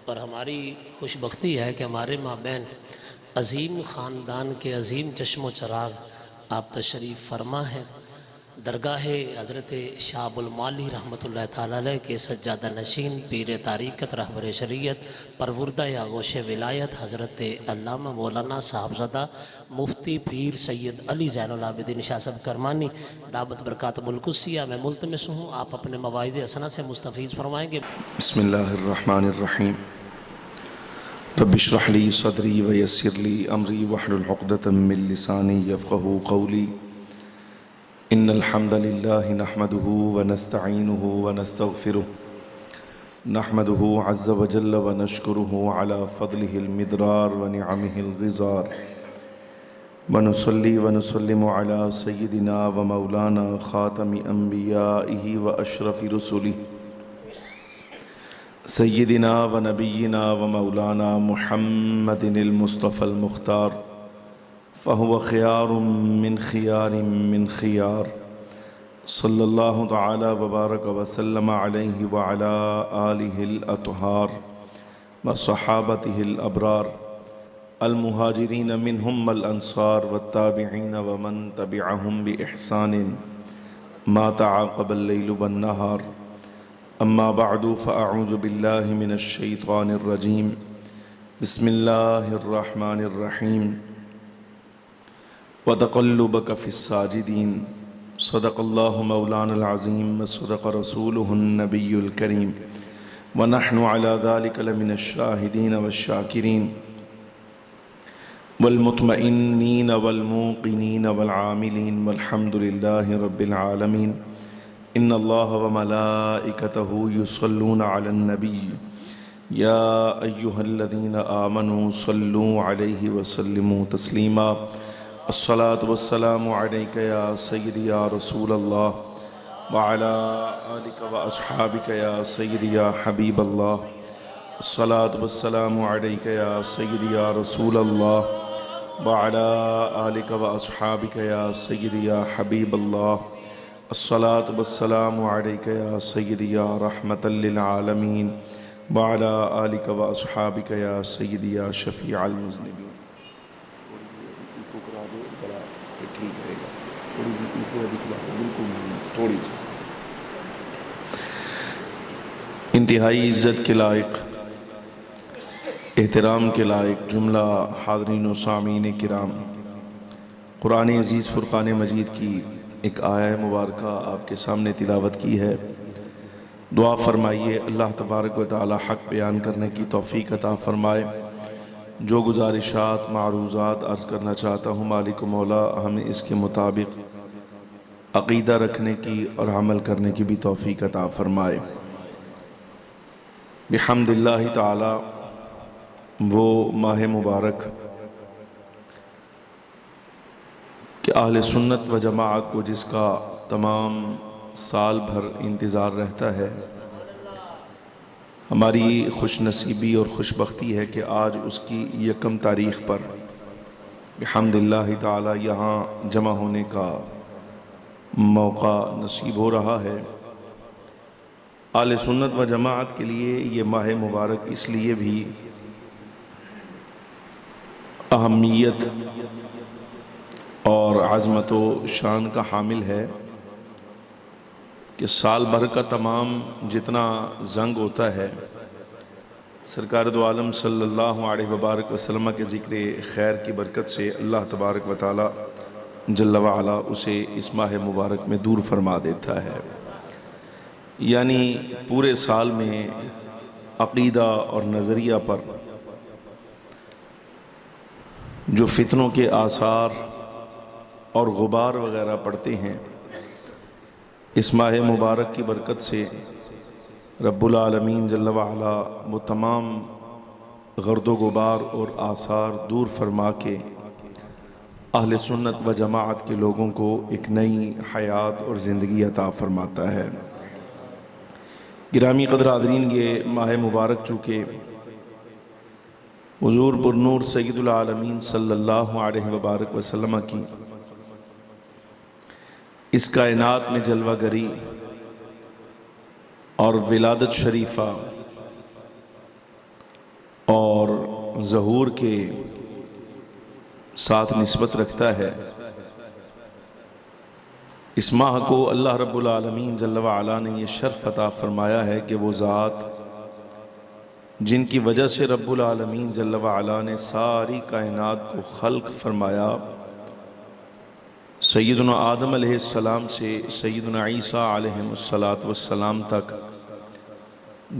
और हमारी खुशबख्ती है कि हमारे माबैन अज़ीम ख़ानदान के अज़ीम चश्मो चराग आप तशरीफ़ फरमा हैं। दरगाह हज़रत शाहबुल माली रहमतुल्लाह ताला अलैह के सज्जादा नशीन पीर तारीक़त रहबर शरीयत परवुर्दा आगोश विलायत हज़रत अल्लामा मौलाना साहबज़ादा मुफ्ती पीर सैयद अली ज़ैनुल आबिदीन शाह साहब करमानी दावत बरकातुल कुस्सिया में मुल्तमिस हूँ आप अपने मवाइज़ हसना से मुस्तफ़ीज़ फरमाएँगे। बिस्मिल्लाहिर्रहमानिर्रहीम। रब्बिश्रह ली सदरी व यस्सिर ली अमरी वहलुल उक़दतम मिन लिसानी यफ़क़हू क़ौली। इन्नल हम्दलिल्लाहि नहमदुहु व नस्तईनुहु व नस्तग़फिरुहु नहमदुहु अज़्ज़ व जल्ल व नशकुरुहु अला फ़ज़्लिहिल मिदरार व निअमिहिल ग़िज़ार व नुसल्ली व नुसल्लिमु अला सय्यिदिना व मौलाना ख़ातमि अंबियाइहि व अशरफि रुसुलिहि सय्यिदिना व नबीना व मौलाना मुहम्मदिनिल मुस्तफ़ल मुख्तार फ़हुव ख़ियारुम मिन ख़ियार सल्लल्लाहु तआला व बारक व सल्लम अलैहि व अला आलिहिल अत्हार व सहाबतिहिल अबरार अल मुहाजिरीन मिनहुम वल अंसार व ताबिईन व मन तबिअहुम बि इहसानिन मा तआक़बल लैलु वन नहार। अम्मा बअदु फ़अऊज़ु बिल्लाहि मिनश शैतानिर रजीम। बिस्मिल्लाहिर रहमानिर रहीम। व तक़ल्लुबक फ़िस्साजिदीन। सदक़ल्लाहु मौलानल अज़ीम व सदक़ रसूलुहुन नबियुल करीम व नहनु अला ज़ालिका लमिनश शाहिदीन वश्शाकिरीन वल मुतमइन्नीन वल मूक़िनीन वल आमिलीन वल्हम्दुलिल्लाहि रब्बिल आलमीन। इन्नल्लाह व मलाइकतहु युसल्लूना अलन नबी या अय्युहल्लज़ीना आमनू सल्लू अलैहि व सल्लिमू तस्लीमा। अस्सलातु वस्सलामु अलैका या सय्यदी या रसूलल्लाह व अला आलिका व अस्हाबिका या सय्यदी या हबीबल्लाह। अस्सलातु वस्सलामु अलैका या सय्यदी या रसूलल्लाह व अला आलिका व अस्हाबिका या सय्यदी या हबीबल्लाह। अस्सलातु वस्सलामु अलैका या सय्यदी या रहमतल लिल आलमीन व अला आलिका व अस्हाबिका या सय्यदी या शफ़ीअल मुज़निबीन। इंतहाई इज़्ज़त के लायक, एहतराम के लायक जुमला हाज़रीन व सामीन किराम, कुरान अज़ीज़ फ़ुरक़ान मजीद की एक आया मुबारका आपके सामने तिलावत की है। दुआ फरमाइए अल्लाह तबारक व तआला हक़ बयान करने की तौफ़ीक़ अता फ़रमाए। जो गुज़ारिशात मारूज़ात अर्ज़ करना चाहता हूँ मालिक मौला हमें इसके मुताबिक अक़ीदा रखने की और अमल करने की भी तौफ़ीक़ अता फ़रमाए। बिहम्दिल्लाहि तआला वो माह मुबारक कि अहले सुन्नत व जमाअत को जिसका तमाम साल भर इंतज़ार रहता है, हमारी खुश नसीबी और खुशबख्ती है कि आज उसकी यकम तारीख़ पर बिहम्दिल्लाहि ताला यहाँ जमा होने का मौका नसीब हो रहा है। अहले सुन्नत व जमाअत के लिए ये माह मुबारक इसलिए भी अहमियत और अज़मत व शान का हामिल है कि साल भर का तमाम जितना जंग होता है सरकार दो आलम सल्लल्लाहु अलैहि वबारक वसल्लम के ज़िक्र खैर की बरकत से अल्लाह तबारक व तआला जल्ल व अला उसे इस माह मुबारक में दूर फरमा देता है। यानी पूरे साल में अक़ीदा और नज़रिया पर जो फितनों के आसार और गुबार वग़ैरह पड़ते हैं, इस माह मुबारक की बरकत से रब्बुल आलमीन जल्ल व अला वो तमाम गर्दो गुबार और आसार दूर फरमा के अहले सुन्नत व जमाअत के लोगों को एक नई हयात और ज़िंदगी अता फरमाता है। गिरामी क़द्र हाज़रीन, ये माह मुबारक चूँकि हुज़ूर पुरनूर सय्यदुल आलमीन सल्लल्लाहु अलैहि वबारक वसल्लम की इस कायनात में जलवागरी और विलादत शरीफा और ज़हूर के साथ निस्बत रखता है। इस माह को अल्लाह रब्बुल आलमीन जल्ल व अला ने ये शर्फ अता फरमाया है कि वो ज़ात जिनकी वजह से रब्बुल आलमीन जल्ल व अला ने सारी कायनात को खल्क फरमाया, सैयदना आदम अलैहिस्सलाम से सैयदना ईसा अलैहिस्सलाम तक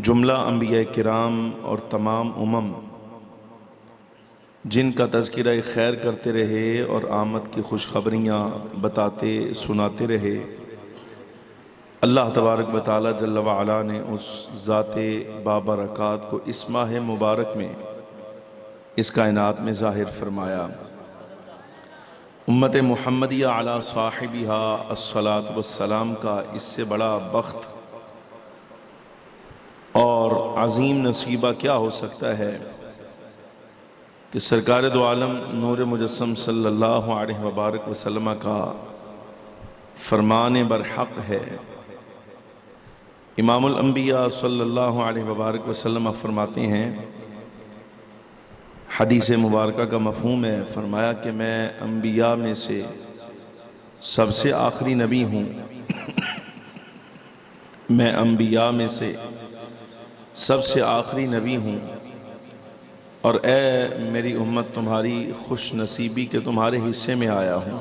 जुमला अंबिया किराम और तमाम उमम जिनका तज़किरा खैर करते रहे और आमद की खुशखबरियाँ बताते सुनाते रहे, अल्लाह तबारक व तआला जल्ल व अला ने उस ज़ाते बाबरकात को इस माह मुबारक में इस कायनात में ज़ाहिर फरमाया। उम्मत मुहम्मदिया अला साहिबिहा अस्सलातु वस्सलाम का इससे बड़ा बख्त और अज़ीम नसीबा क्या हो सकता है कि सरकार दो आलम नूर मुजस्सम सल्लल्लाहु अलैहि वबारक वसल्लम का फरमान बरहक है। इमामुल अंबिया सल्लल्लाहु अलैहि वबारक वसल्लम फरमाते हैं, हदीस मुबारका का मफ़हूम है, फरमाया कि मैं अंबिया में से सबसे आखिरी नबी हूँ। मैं अंबिया में से सबसे आखिरी नबी हूँ और ए मेरी उम्मत तुम्हारी खुश नसीबी के तुम्हारे हिस्से में आया हूँ।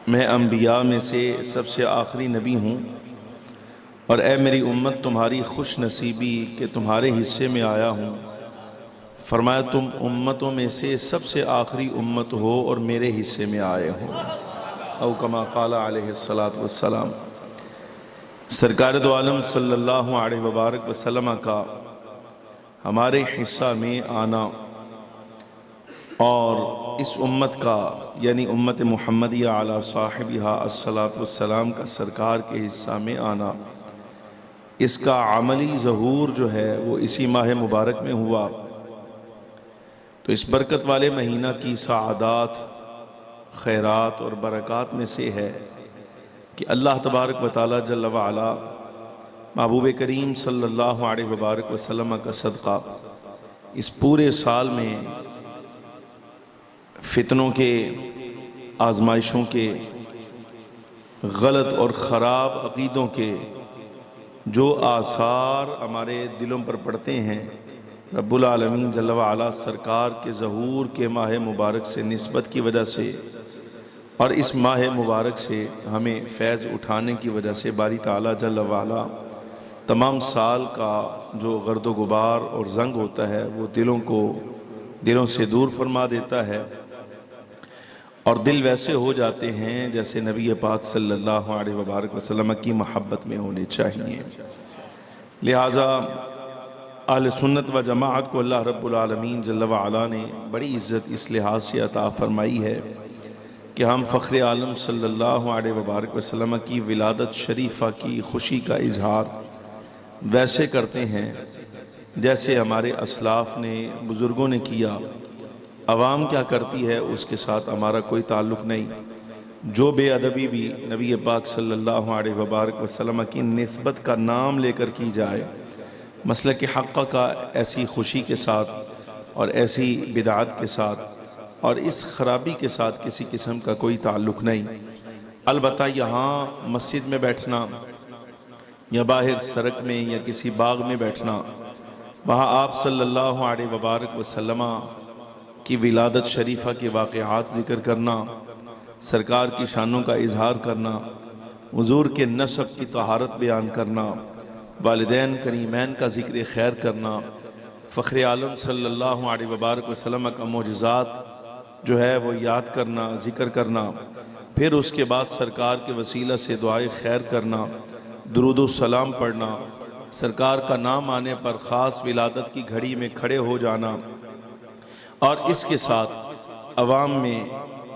मैं अंबिया में से सबसे आखिरी नबी हूँ और ए मेरी उम्मत तुम्हारी खुश नसीबी के तुम्हारे हिस्से में आया हूँ। फरमाया तुम उम्मतों में से सबसे आखिरी उम्मत हो और मेरे हिस्से में आए हो। औ कमा क़ाला अलैहिस्सलातु वस्सलाम। सरकार दो आलम सल्लल्लाहु अलैहि वबारक वसल्लम का हमारे हिस्सा में आना और इस उम्मत का यानी उम्मत मुहम्मदिया अला साहिबिहा अस्सलातु वस्सलाम का सरकार के हिस्सा में आना, इसका अमली ज़हूर जो है वो इसी माह मुबारक में हुआ। तो इस बरकत वाले महीना की सआदात, खैरात और बरक़ात में से है कि अल्लाह तबारक व तआला जल्ल व अला महबूब करीम सल्लल्लाहु अलैहि वबारक वसल्लम का सदक़ा इस पूरे साल में फितनों के, आजमाइशों के, गलत और ख़राब अक़ीदों के जो आसार हमारे दिलों पर पड़ते हैं, रब्बुल आलमीन जल्ल व अला सरकार के ज़हूर के माह मुबारक से निस्बत की वजह से और इस माह मुबारक से हमें फैज़ उठाने की वजह से बारी ताला जल्ल व अला तमाम साल का जो गर्दो गुबार और जंग होता है वो दिलों से दूर फरमा देता है और दिल वैसे हो जाते हैं जैसे नबी पाक सल्लल्लाहु अलैहि वबारक वसल्लम की मोहब्बत में होने चाहिए। लिहाजा अहले सुन्नत व जमाअत को अल्लाह रब्बुल आलमीन जल्ल व अला ने बड़ी इज़्ज़त इस लिहाज से अता फरमाई है कि हम फ़ख्र आलम सल्लल्लाहु अलैहि वबारक वसल्लम की विलादत शरीफ़ा की खुशी का इजहार वैसे करते हैं जैसे हमारे असलाफ़ ने, बुज़ुर्गों ने किया। अवाम क्या करती है उसके साथ हमारा कोई ताल्लुक़ नहीं। जो बेअदबी भी नबी पाक सल्लल्लाहु अलैहि वबारक वसल्लम की निस्बत का नाम लेकर की जाए, मसलक हक़ का ऐसी खुशी के साथ और ऐसी बिदात के साथ और इस ख़राबी के साथ किसी किस्म का कोई ताल्लुक़ नहीं। अलबत्ता यहाँ मस्जिद में बैठना या बाहर सड़क में या किसी बाग में बैठना, वहाँ आप सल्लल्लाहु अलैहि वबारक वसल्लम की विलादत शरीफ़ा के वाक़यात ज़िक्र करना, सरकार की शानों का इजहार करना, हुज़ूर के नसब की तहारत बयान करना, वालिदैन करीमैन का ज़िक्र खैर करना, फ़ख्र आलम सल्लल्लाहु अलैहि वबारक वसल्लम का मोजज़ात जो है वो याद करना, ज़िक्र करना, फिर उसके बाद सरकार के वसीला से दुआए खैर करना, दुरूद सलाम पढ़ना, सरकार का नाम आने पर ख़ास विलादत की घड़ी में खड़े हो जाना और इसके साथ अवाम में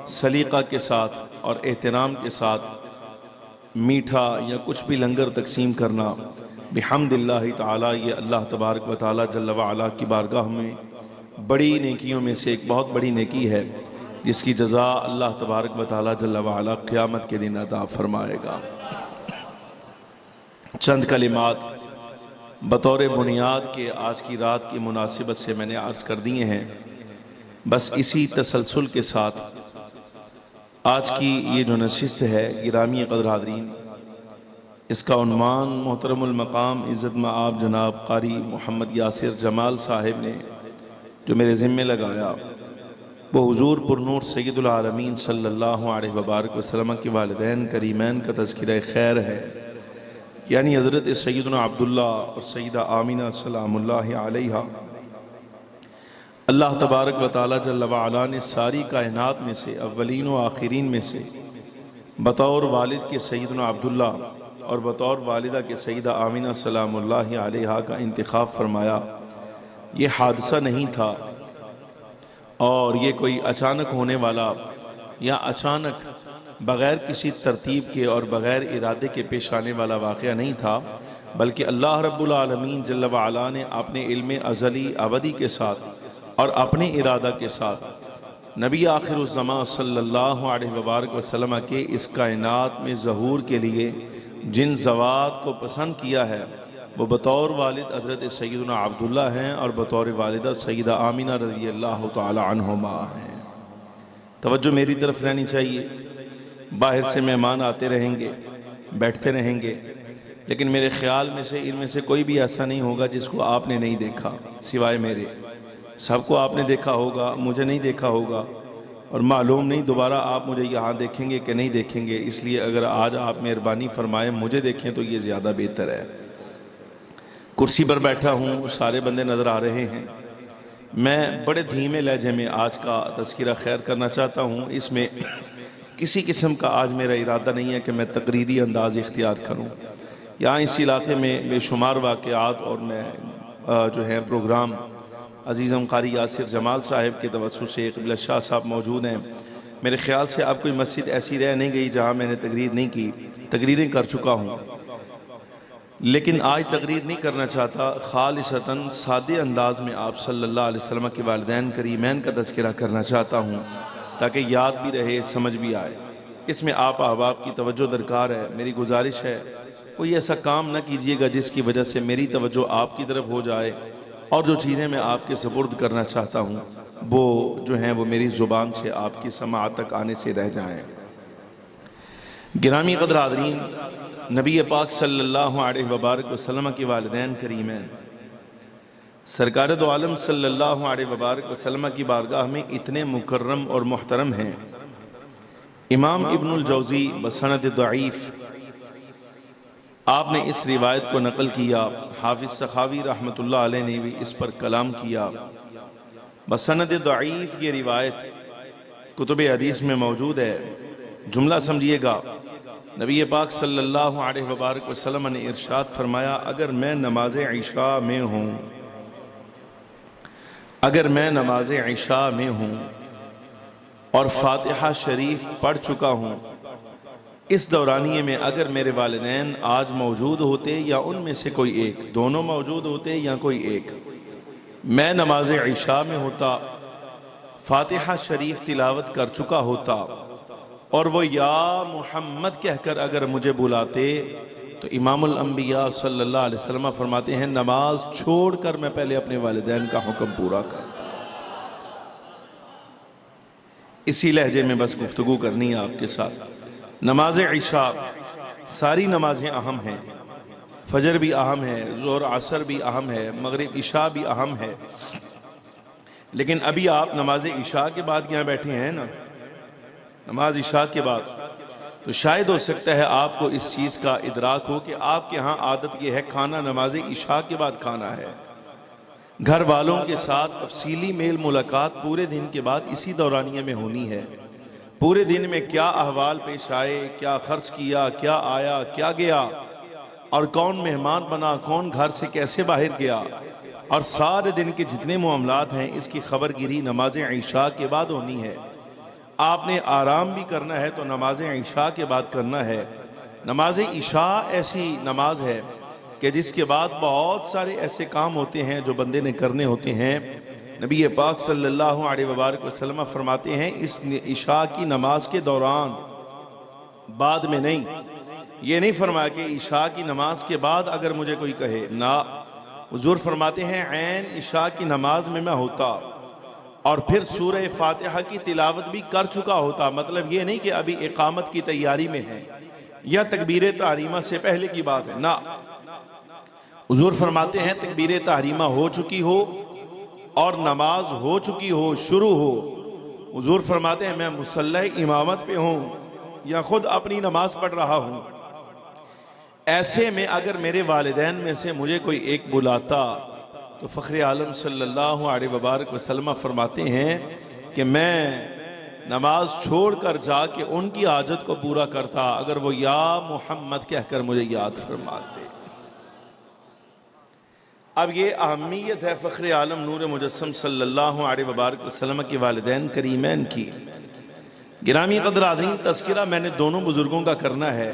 सलीक़ा के साथ और एहतराम के साथ मीठा या कुछ भी लंगर तकसीम करना, बिहम्दिल्लाहि ताला ये अल्लाह तबारक व ताला जल्ल व अला की बारगाह में बड़ी नेकियों में से एक बहुत बड़ी नेकी है जिसकी जज़ा अल्लाह तबारक व ताला जल्ल व अला क़यामत के दिन अता फरमाएगा। चंद कलिमात बतौर बुनियाद के आज की रात की मुनासिबत से मैंने अर्ज़ कर दिए हैं। बस इसी तसलसल के साथ आज की ये जो नशिस्त है गिरामी क़द्र हाज़रीन, इसका उन्वान मोहतरमुल मकाम इज़्ज़त मआब जनाब कारी मोहम्मद यासिर जमाल साहिब ने जो मेरे ज़िम्मे लगाया वो हुज़ूर पुरनूर सय्यदुल आलमीन सल्लल्लाहु अलैहि वसल्लम के वालिदैन करीमैन का तज़किरा खैर है, यानी हज़रत सय्यदना अब्दुल्ला और सय्यदा आमिना सलामुल्लाहि अलैहा। अल्लाह तबारक व तआला जल्ल व अला ने सारी कायनात में से अव्वलीन व आखिरीन में से बतौर वालिद के सय्यदना अब्दुल्ला और बतौर वालिदा के सय्यदा आमिना सलामुल्लाहि अलैहा का इंतखाब फरमाया। ये हादसा नहीं था और ये कोई अचानक होने वाला या अचानक बग़ैर किसी तरतीब के और बग़ैर इरादे के पेश आने वाला वाक़या नहीं था, बल्कि अल्लाह रब्बुल आलमीन जल्ल व अला ने अपने इल्म अज़ली अबदी के साथ और अपने इरादा के साथ नबी आखिरुज़्ज़मान सल्लल्लाहु अलैहि वसल्लम के इस कायनात में ज़हूर के लिए जिन ज़वात को पसंद किया है वो बतौर वालिद हज़रत सय्यदना अब्दुल्ला हैं और बतौर वालिदा सय्यदा आमिना रज़ियल्लाहु तआला अन्हुमा हैं। तवज्जो मेरी तरफ रहनी चाहिए। बाहर से मेहमान आते रहेंगे, बैठते रहेंगे, लेकिन मेरे ख़्याल में से इनमें से कोई भी ऐसा नहीं होगा जिसको आपने नहीं देखा सिवाय मेरे। सबको आपने देखा होगा, मुझे नहीं देखा होगा और मालूम नहीं दोबारा आप मुझे यहाँ देखेंगे कि नहीं देखेंगे। इसलिए अगर आज आप मेहरबानी फरमाएं मुझे देखें तो ये ज़्यादा बेहतर है। कुर्सी पर बैठा हूँ, सारे बंदे नज़र आ रहे हैं। मैं बड़े धीमे लहजे में आज का तज़किरा खैर करना चाहता हूँ। इसमें किसी किस्म का आज मेरा इरादा नहीं है कि मैं तकरीरी अंदाज़ इख्तियार करूँ। यहाँ इस इलाके में बेशुमार वाक़यात और मैं जो है प्रोग्राम अज़ीज़म कारी यासिर जमाल साहिब के तवस्सुस से क़िबला शाह साहब मौजूद हैं। मेरे ख़्याल से अब कोई मस्जिद ऐसी रह नहीं गई जहाँ मैंने तकरीर नहीं की। तकरीरें कर चुका हूँ, लेकिन आज तकरीर नहीं करना चाहता। खालिसतन सादे अंदाज में आप सल्लल्लाहु अलैहि वसल्लम के वालिदैन करीमैन का तज़किरा करना चाहता हूँ ताकि याद भी रहे, समझ भी आए। इसमें आप अहबाब की तवज्जो दरकार है। मेरी गुजारिश है कोई ऐसा काम न कीजिएगा जिसकी वजह से मेरी तवज्जो आपकी तरफ हो जाए और जो चीज़ें मैं आपके सुपुर्द करना चाहता हूँ वो जो हैं वो मेरी ज़ुबान से आपकी समाअत तक आने से रह जाएँ। गिरामी क़द्र हाज़रीन, नबी पाक सल्लल्लाहु अलैहि वसल्लम के वालिदैन करीमैन सरकार दो आलम सल्लल्लाहु अलैहि वसल्लम की बारगाह में इतने मुकर्रम और मुहतरम हैं। इमाम इब्नुल जौज़ी बसनद दईफ़ आपने इस रिवायत को नकल किया। हाफिज़ सखावी रहमतुल्लाह अलैह ने भी इस पर कलाम किया। बसनद दईफ़ ये रिवायत कुतुब हदीस में मौजूद है। जुमला समझिएगा। नबी पाक सल्लल्लाहु अलैहि वसल्लम ने इरशाद फरमाया, अगर मैं नमाज इशा में हूँ, अगर मैं नमाज इशा में हूँ और फातिहा शरीफ पढ़ चुका हूँ, इस दौरानिए में अगर मेरे वालिदैन आज मौजूद होते या उनमें से कोई एक, दोनों मौजूद होते या कोई एक, मैं नमाज इशा में होता, फातिहा शरीफ तिलावत कर चुका होता और वो या मोहम्मद कहकर अगर मुझे बुलाते तो इमामुल अंबिया सल्लल्लाहु अलैहि वसल्लम फरमाते हैं नमाज छोड़कर मैं पहले अपने वालिदैन का हुक्म पूरा कर। इसी लहजे में बस गुफ्तगू करनी है आपके साथ। नमाज इशा, सारी नमाजें अहम हैं, फजर भी अहम है, ज़ोहर असर भी अहम है, मगरिब इशा भी अहम है, लेकिन अभी आप नमाज इशा के बाद यहाँ बैठे हैं ना, नमाज इशा के बाद, तो शायद हो सकता है आपको इस चीज़ का इदराक हो कि आपके यहाँ आदत यह है खाना नमाज इशा के बाद खाना है। घर वालों के साथ तफसीली मेल मुलाकात पूरे दिन के बाद इसी दौरानिए में होनी है। पूरे दिन में क्या अहवाल पेश आए, क्या खर्च किया, क्या आया, क्या गया, और कौन मेहमान बना, कौन घर से कैसे बाहर गया, और सारे दिन के जितने मामलात हैं इसकी खबरगिरी नमाज इशा के बाद होनी है। आपने आराम भी करना है तो नमाज इशा के बाद करना है। नमाज इशा ऐसी नमाज है कि जिसके बाद बहुत सारे ऐसे काम होते हैं जो बंदे ने करने होते हैं। नबी पाक सल्लल्लाहु अलैहि वसल्लम फरमाते हैं इस इशा की नमाज के दौरान, बाद में नहीं, ये नहीं फरमाया कि इशा की नमाज के बाद अगर मुझे कोई कहे, ना, हुजूर फरमाते हैं ऐन इशा की नमाज में मैं होता और फिर सूरह फातिहा की तिलावत भी कर चुका होता। मतलब ये नहीं कि अभी इकामत की तैयारी में है या तकबीर तहरीमा से पहले की बात है ना। हुजूर फरमाते हैं तकबीर तहरीमा हो चुकी हो और नमाज हो चुकी हो, शुरू हो। हुजूर फरमाते हैं मैं मुसल्ला इमामत पे हूँ या खुद अपनी नमाज पढ़ रहा हूँ। ऐसे में अगर मेरे वालिदैन में से मुझे कोई एक बुलाता तो फ़ख्र आलम सल्लल्लाहु अलैहि वसल्लम फरमाते हैं कि मैं नमाज छोड़कर जाके उनकी हाजत को पूरा करता अगर वो या मोहम्मद कहकर मुझे याद फरमाते। अब ये अहमियत है फ़ख्र आलम नूर मुजस्सम सल्लल्लाहु अलैहि वसल्लम के वालिदैन करीमैन की। गिरामी क़द्र आज़ीम तज़किरा मैंने दोनों बुज़ुर्गों का करना है,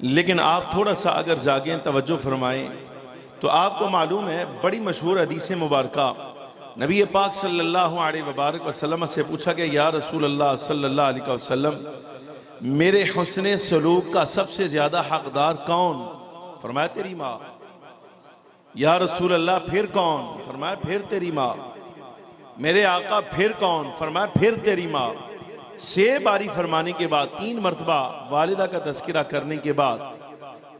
लेकिन आप थोड़ा सा अगर जागें तवज्जो फरमाएं तो आपको मालूम है बड़ी मशहूर हदीस मुबारका नबी पाक सल्लल्लाहु अलैहि वसल्लम से पूछा गया या रसूल अल्लाह सल्लल्लाहु अलैहि वसल्लम मेरे हुस्न सलूक का सबसे ज्यादा हकदार कौन? फरमाया तेरी माँ। या रसूल अल्लाह फिर कौन? फरमाया फिर तेरी माँ। मेरे आका फिर कौन? फरमाया फिर तेरी माँ। 6 बारी फरमाने के बाद 3 मरतबा वालिदा का तज़किरा करने के बाद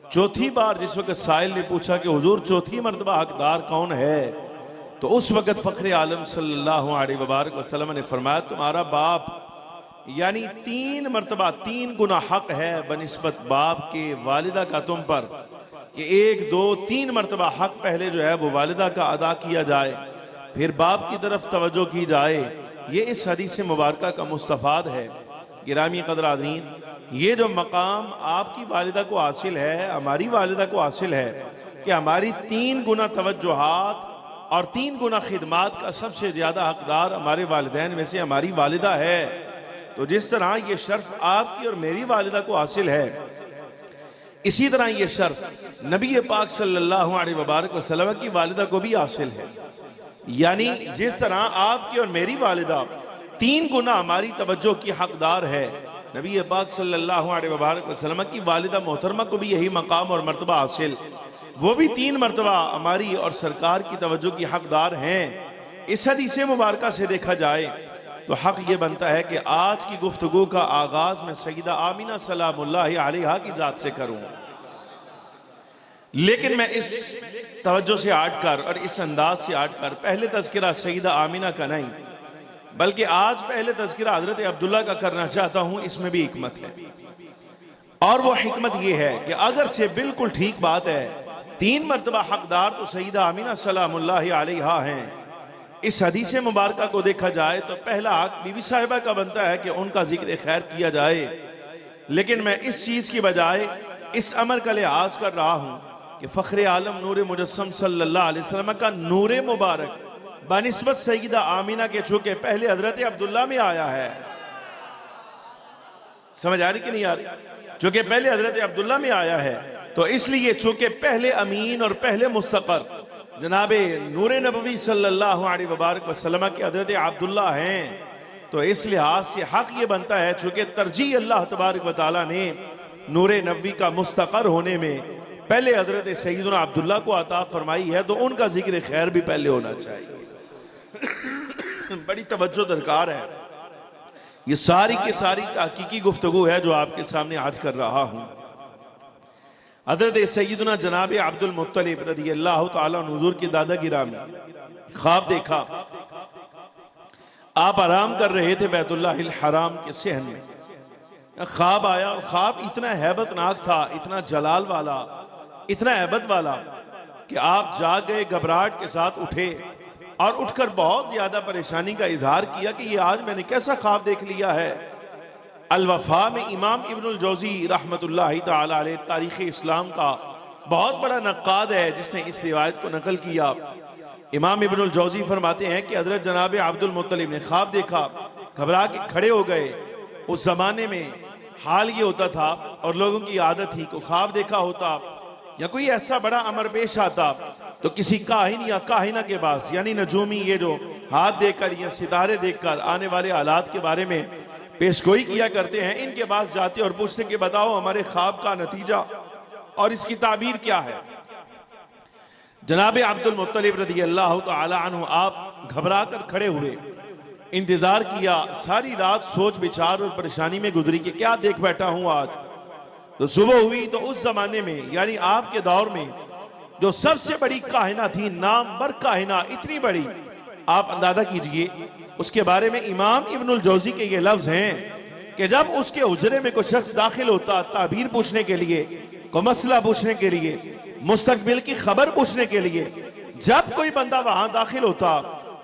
चौथी बार जिस वक्त साहिल ने पूछा कि हुजूर चौथी मरतबा हकदार कौन है, तो उस वक्त फ़ख्र आलम सल्लल्लाहु अलैहि वसल्लम ने फरमाया तुम्हारा बाप, यानी 3 मरतबा 3 गुना हक है बनिस्बत बाप के वालिदा का तुम पर कि 1 2 3 मरतबा हक पहले जो है वो वालिदा का अदा किया जाए, फिर बाप की तरफ तवज्जो की जाए। ये इस हदीस मुबारका का मुस्तफ़ाद है। गिरामी क़द्र आज़ीम ये जो मकाम आपकी वालिदा को हासिल है, हमारी वालिदा को हासिल है कि हमारी 3 गुना तवज्जुहात और 3 गुना खिदमात का सबसे ज़्यादा हकदार हमारे वालिदैन में से हमारी वालिदा है। तो जिस तरह ये शर्फ आपकी और मेरी वालिदा को हासिल है, इसी तरह ये शर्फ नबी पाक सल्लल्लाहु अलैहि वसल्लम की वालिदा को भी हासिल है। यानी जिस तरह आपकी और मेरी वालिदा 3 गुना हमारी तवज्जो की हकदार है, नबी पाक सल्लल्लाहु अलैहि वसल्लम की वालिदा मोहतरमा को भी यही मकाम और मर्तबा हासिल, वो भी 3 मरतबा हमारी और सरकार की तवज्जो की हकदार हैं। इस हदीस मुबारका से देखा जाए तो हक ये बनता है कि आज की गुफ्तगू का आगाज मैं सईदा आमीना सलामुल्लाहि अलैहा की जात से करूं, लेकिन मैं इस तवज्जो से हटकर और इस अंदाज से हटकर पहले तज़किरा सईदा आमीना का नहीं बल्कि आज पहले तज़किरा हज़रत अब्दुल्ला का करना चाहता हूं। इसमें भी हिकमत है और वो हिकमत ये है कि अगर से बिल्कुल ठीक बात है 3 मरतबा हकदार तो सईदा आमीना सलामुल्लाहि अलैहा हैं। इस हदीस मुबारका को देखा जाए तो पहला हक बीबी साहिबा का बनता है कि उनका जिक्र खैर किया जाए, लेकिन मैं इस चीज की बजाय इस अमर का लिहाज कर रहा हूं कि फ़ख्र आलम नूर मुजस्सम सल्लल्लाहु अलैहि वसल्लम का नूर मुबारक बनिस्बत सईदा आमीना के चूंकि पहले हजरत अब्दुल्ला में आया है। समझ आ रही कि नहीं आ रही? चूंकि पहले हजरत अब्दुल्ला में आया है तो इसलिए चूंकि पहले अमीन और पहले मुस्तक़र जनाबे नूर नबवी सल्लल्लाहु अलैहि वसल्लम के हजरत अब्दुल्ला हैं, तो इस लिहाज से हक ये बनता है चूंकि तरजीह अल्लाह तबारक व तआला ने नूर नबवी का मुस्तक़र होने में पहले हजरत सईदना अब्दुल्ला को अता फरमाई है, तो उनका जिक्र खैर भी पहले होना चाहिए। बड़ी तवज्जो दरकार है। ये सारी की सारी तहकीकी गुफ्तगू है जो आपके सामने आज कर रहा हूं। हजरत सैयदना जनाब अब्दुल मुत्तलिब रज़ी अल्लाह तआला अन्हु हुजूर के दादा गिरामी ख्वाब देखा, आप आराम कर रहे थे बैतुल्लाहिल हराम के सहन में। ख्वाब आया और ख्वाब इतना हैबतनाक था, इतना जलाल वाला, इतना हैबत वाला कि आप जाग गए, घबराहट के साथ उठे और उठकर बहुत ज्यादा परेशानी का इजहार किया कि ये आज मैंने कैसा ख्वाब देख लिया है। अल-वफ़ा में इमाम इब्नुल जौज़ी रहमतुल्लाहि तआला अलैह तारीख़ इस्लाम का बहुत बड़ा नक़ाद है जिसने इस रिवायत को नकल किया। इमाम इब्नुल जौज़ी फरमाते हैं कि हज़रत जनाब अब्दुल मुत्तलिब ने ख्वाब देखा, घबरा के खड़े हो गए। उस जमाने में हाल ये होता था और लोगों की आदत थी को ख्वाब देखा होता या कोई ऐसा बड़ा अमर पेश आता तो किसी काहिन या काहिना के पास, यानी नजूमी, ये जो हाथ देकर या सितारे देखकर आने वाले हालात के बारे में पेशगोई किया करते हैं, इनके पास जाते और पूछते कि बताओ हमारे ख्वाब का नतीजा और इसकी ताबीर क्या है। जनाब अब्दुल मुत्तलिब रदी अल्लाह तआला अन्हु आप घबरा कर खड़े हुए, इंतजार किया, सारी रात सोच विचार और परेशानी में गुजरी कि क्या देख बैठा हूं आज। तो सुबह हुई तो उस जमाने में यानी आपके दौर में जो सबसे बड़ी काहिना थी, नामवर काहिना, इतनी बड़ी, आप अंदाजा कीजिए। उसके बारे में इमाम इब्नुल जौजी के ये लफ्ज हैं कि जब उसके उजरे में कोई शख्स दाखिल होता ताबीर पूछने के लिए, कोई मसला पूछने के लिए, मुस्तकबिल की खबर पूछने के लिए, जब कोई बंदा वहां दाखिल होता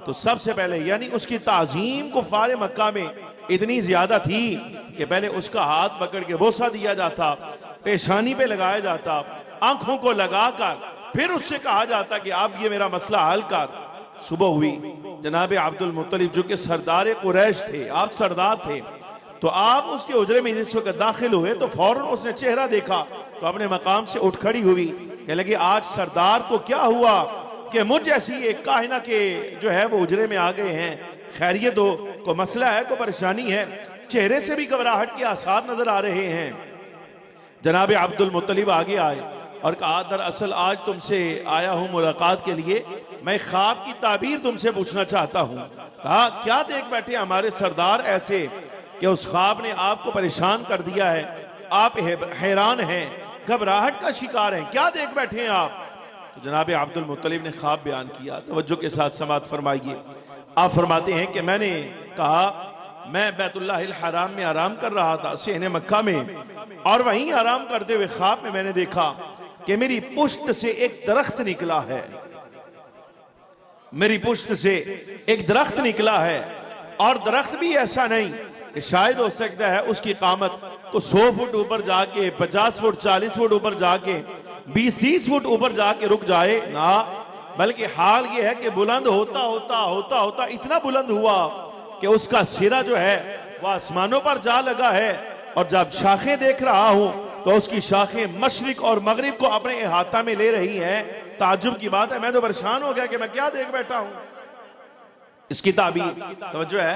तो सबसे पहले यानी उसकी ताजीम कुफार मक्का में इतनी ज्यादा थी कि पहले उसका हाथ पकड़ के बोसा दिया जाता, पेशानी पे लगाया जाता, आंखों को लगाकर फिर उससे कहा जाता कि आप ये मेरा मसला हल कर। सुबह हुई, जनाब अब्दुल मुत्तलिब जो कि सरदार कुरैश थे, आप सरदार थे, तो आप उसके उजरे में जिस वक्त दाखिल हुए तो फौरन उसने चेहरा देखा तो अपने मकाम से उठ खड़ी हुई, कहने लगी आज सरदार को क्या हुआ कि मुझ जैसी एक काहिना के जो है वो उजरे में आ गए हैं, खैरियत हो, को मसला है, को परेशानी है। चेहरे से भी घबराहट के आसार नजर आ रहे हैं। जनाब अब्दुल मुत्तलिब आगे आए और कहा दरअसल आज तुमसे आया हूं मुलाकात के लिए, मैं ख्वाब की ताबीर तुमसे पूछना चाहता हूं। कहा क्या देख बैठे हमारे सरदार ऐसे कि उस ख्वाब ने आपको परेशान कर दिया है, आप हैरान हैं, घबराहट का शिकार हैं, क्या देख बैठे हैं आप। तो जनाब अब्दुल मुत्तलिब ने ख्वाब बयान किया, तवज्जो के साथ समाअत फरमाइए। आप फरमाते हैं कि मैंने कहा मैं बैतुल्लाहिल हराम में आराम कर रहा था, सहने मक्का में, और वहीं आराम करते हुए ख्वाब में मैंने देखा कि मेरी पुश्त से एक दरख्त निकला है, मेरी पुश्त से एक दरख्त निकला है, और दरख्त भी ऐसा नहीं कि शायद हो सकता है उसकी कामत को 100 फुट ऊपर जाके, 50 फुट 40 फुट ऊपर जाके, 20-30 फुट ऊपर जाके रुक जाए ना, बल्कि हाल ये है कि बुलंद होता होता होता होता इतना बुलंद हुआ कि उसका सिरा जो है वह आसमानों पर जा लगा है, और जब शाखें देख रहा हूं तो उसकी शाखें मशरिक और मगरिब को अपने अहाता में ले रही हैं। ताज्जुब की बात है, मैं तो परेशान हो गया कि मैं क्या देख बैठा हूं। इसकी ताबीर, तवज्जो है,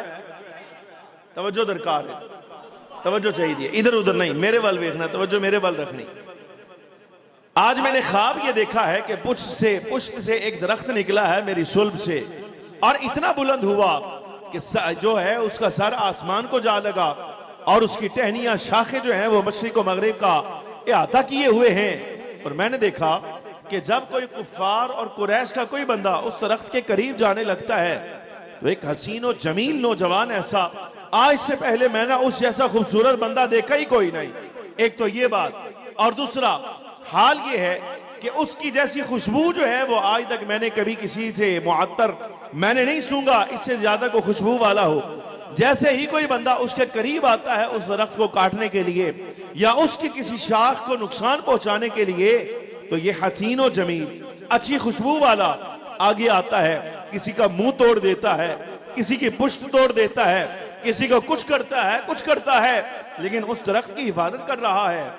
तवज्जो दरकार है, तवज्जो चाहिए, इधर उधर नहीं, मेरे वाल देखना, तवज्जो मेरे वाल रखनी। आज मैंने ख्वाब ये देखा है कि पुश्त से एक दरख्त निकला है मेरी सुल्ब से, और इतना बुलंद हुआ कि जो है उसका सर आसमान को जा लगा, और उसकी टहनियां शाखें जो हैं वो मशरिक और मगरिब का अहाता किए हुए हैं। और मैंने देखा कि जब कोई कुफार और कुरैश का कोई बंदा उस दरख्त के करीब जाने लगता है तो एक हसीन और जमील नौजवान ऐसा, आज से पहले मैंने उस जैसा खूबसूरत बंदा देखा ही कोई नहीं। एक तो ये बात, और दूसरा हाल ये है कि उसकी जैसी खुशबू जो है वो आज तक मैंने कभी किसी से मुअत्तर मैंने नहीं सूंघा, इससे ज्यादा को खुशबू वाला हो। जैसे ही कोई बंदा उसके करीब आता है उस दरख्त को काटने के लिए या उसकी किसी शाख को नुकसान पहुंचाने के लिए, तो ये हसीन और जमील अच्छी खुशबू वाला आगे आता है, किसी का मुंह तोड़ देता है, किसी की पुश्त तोड़ देता है, किसी को कुछ करता है, लेकिन उस दरख्त की हिफाजत कर रहा है।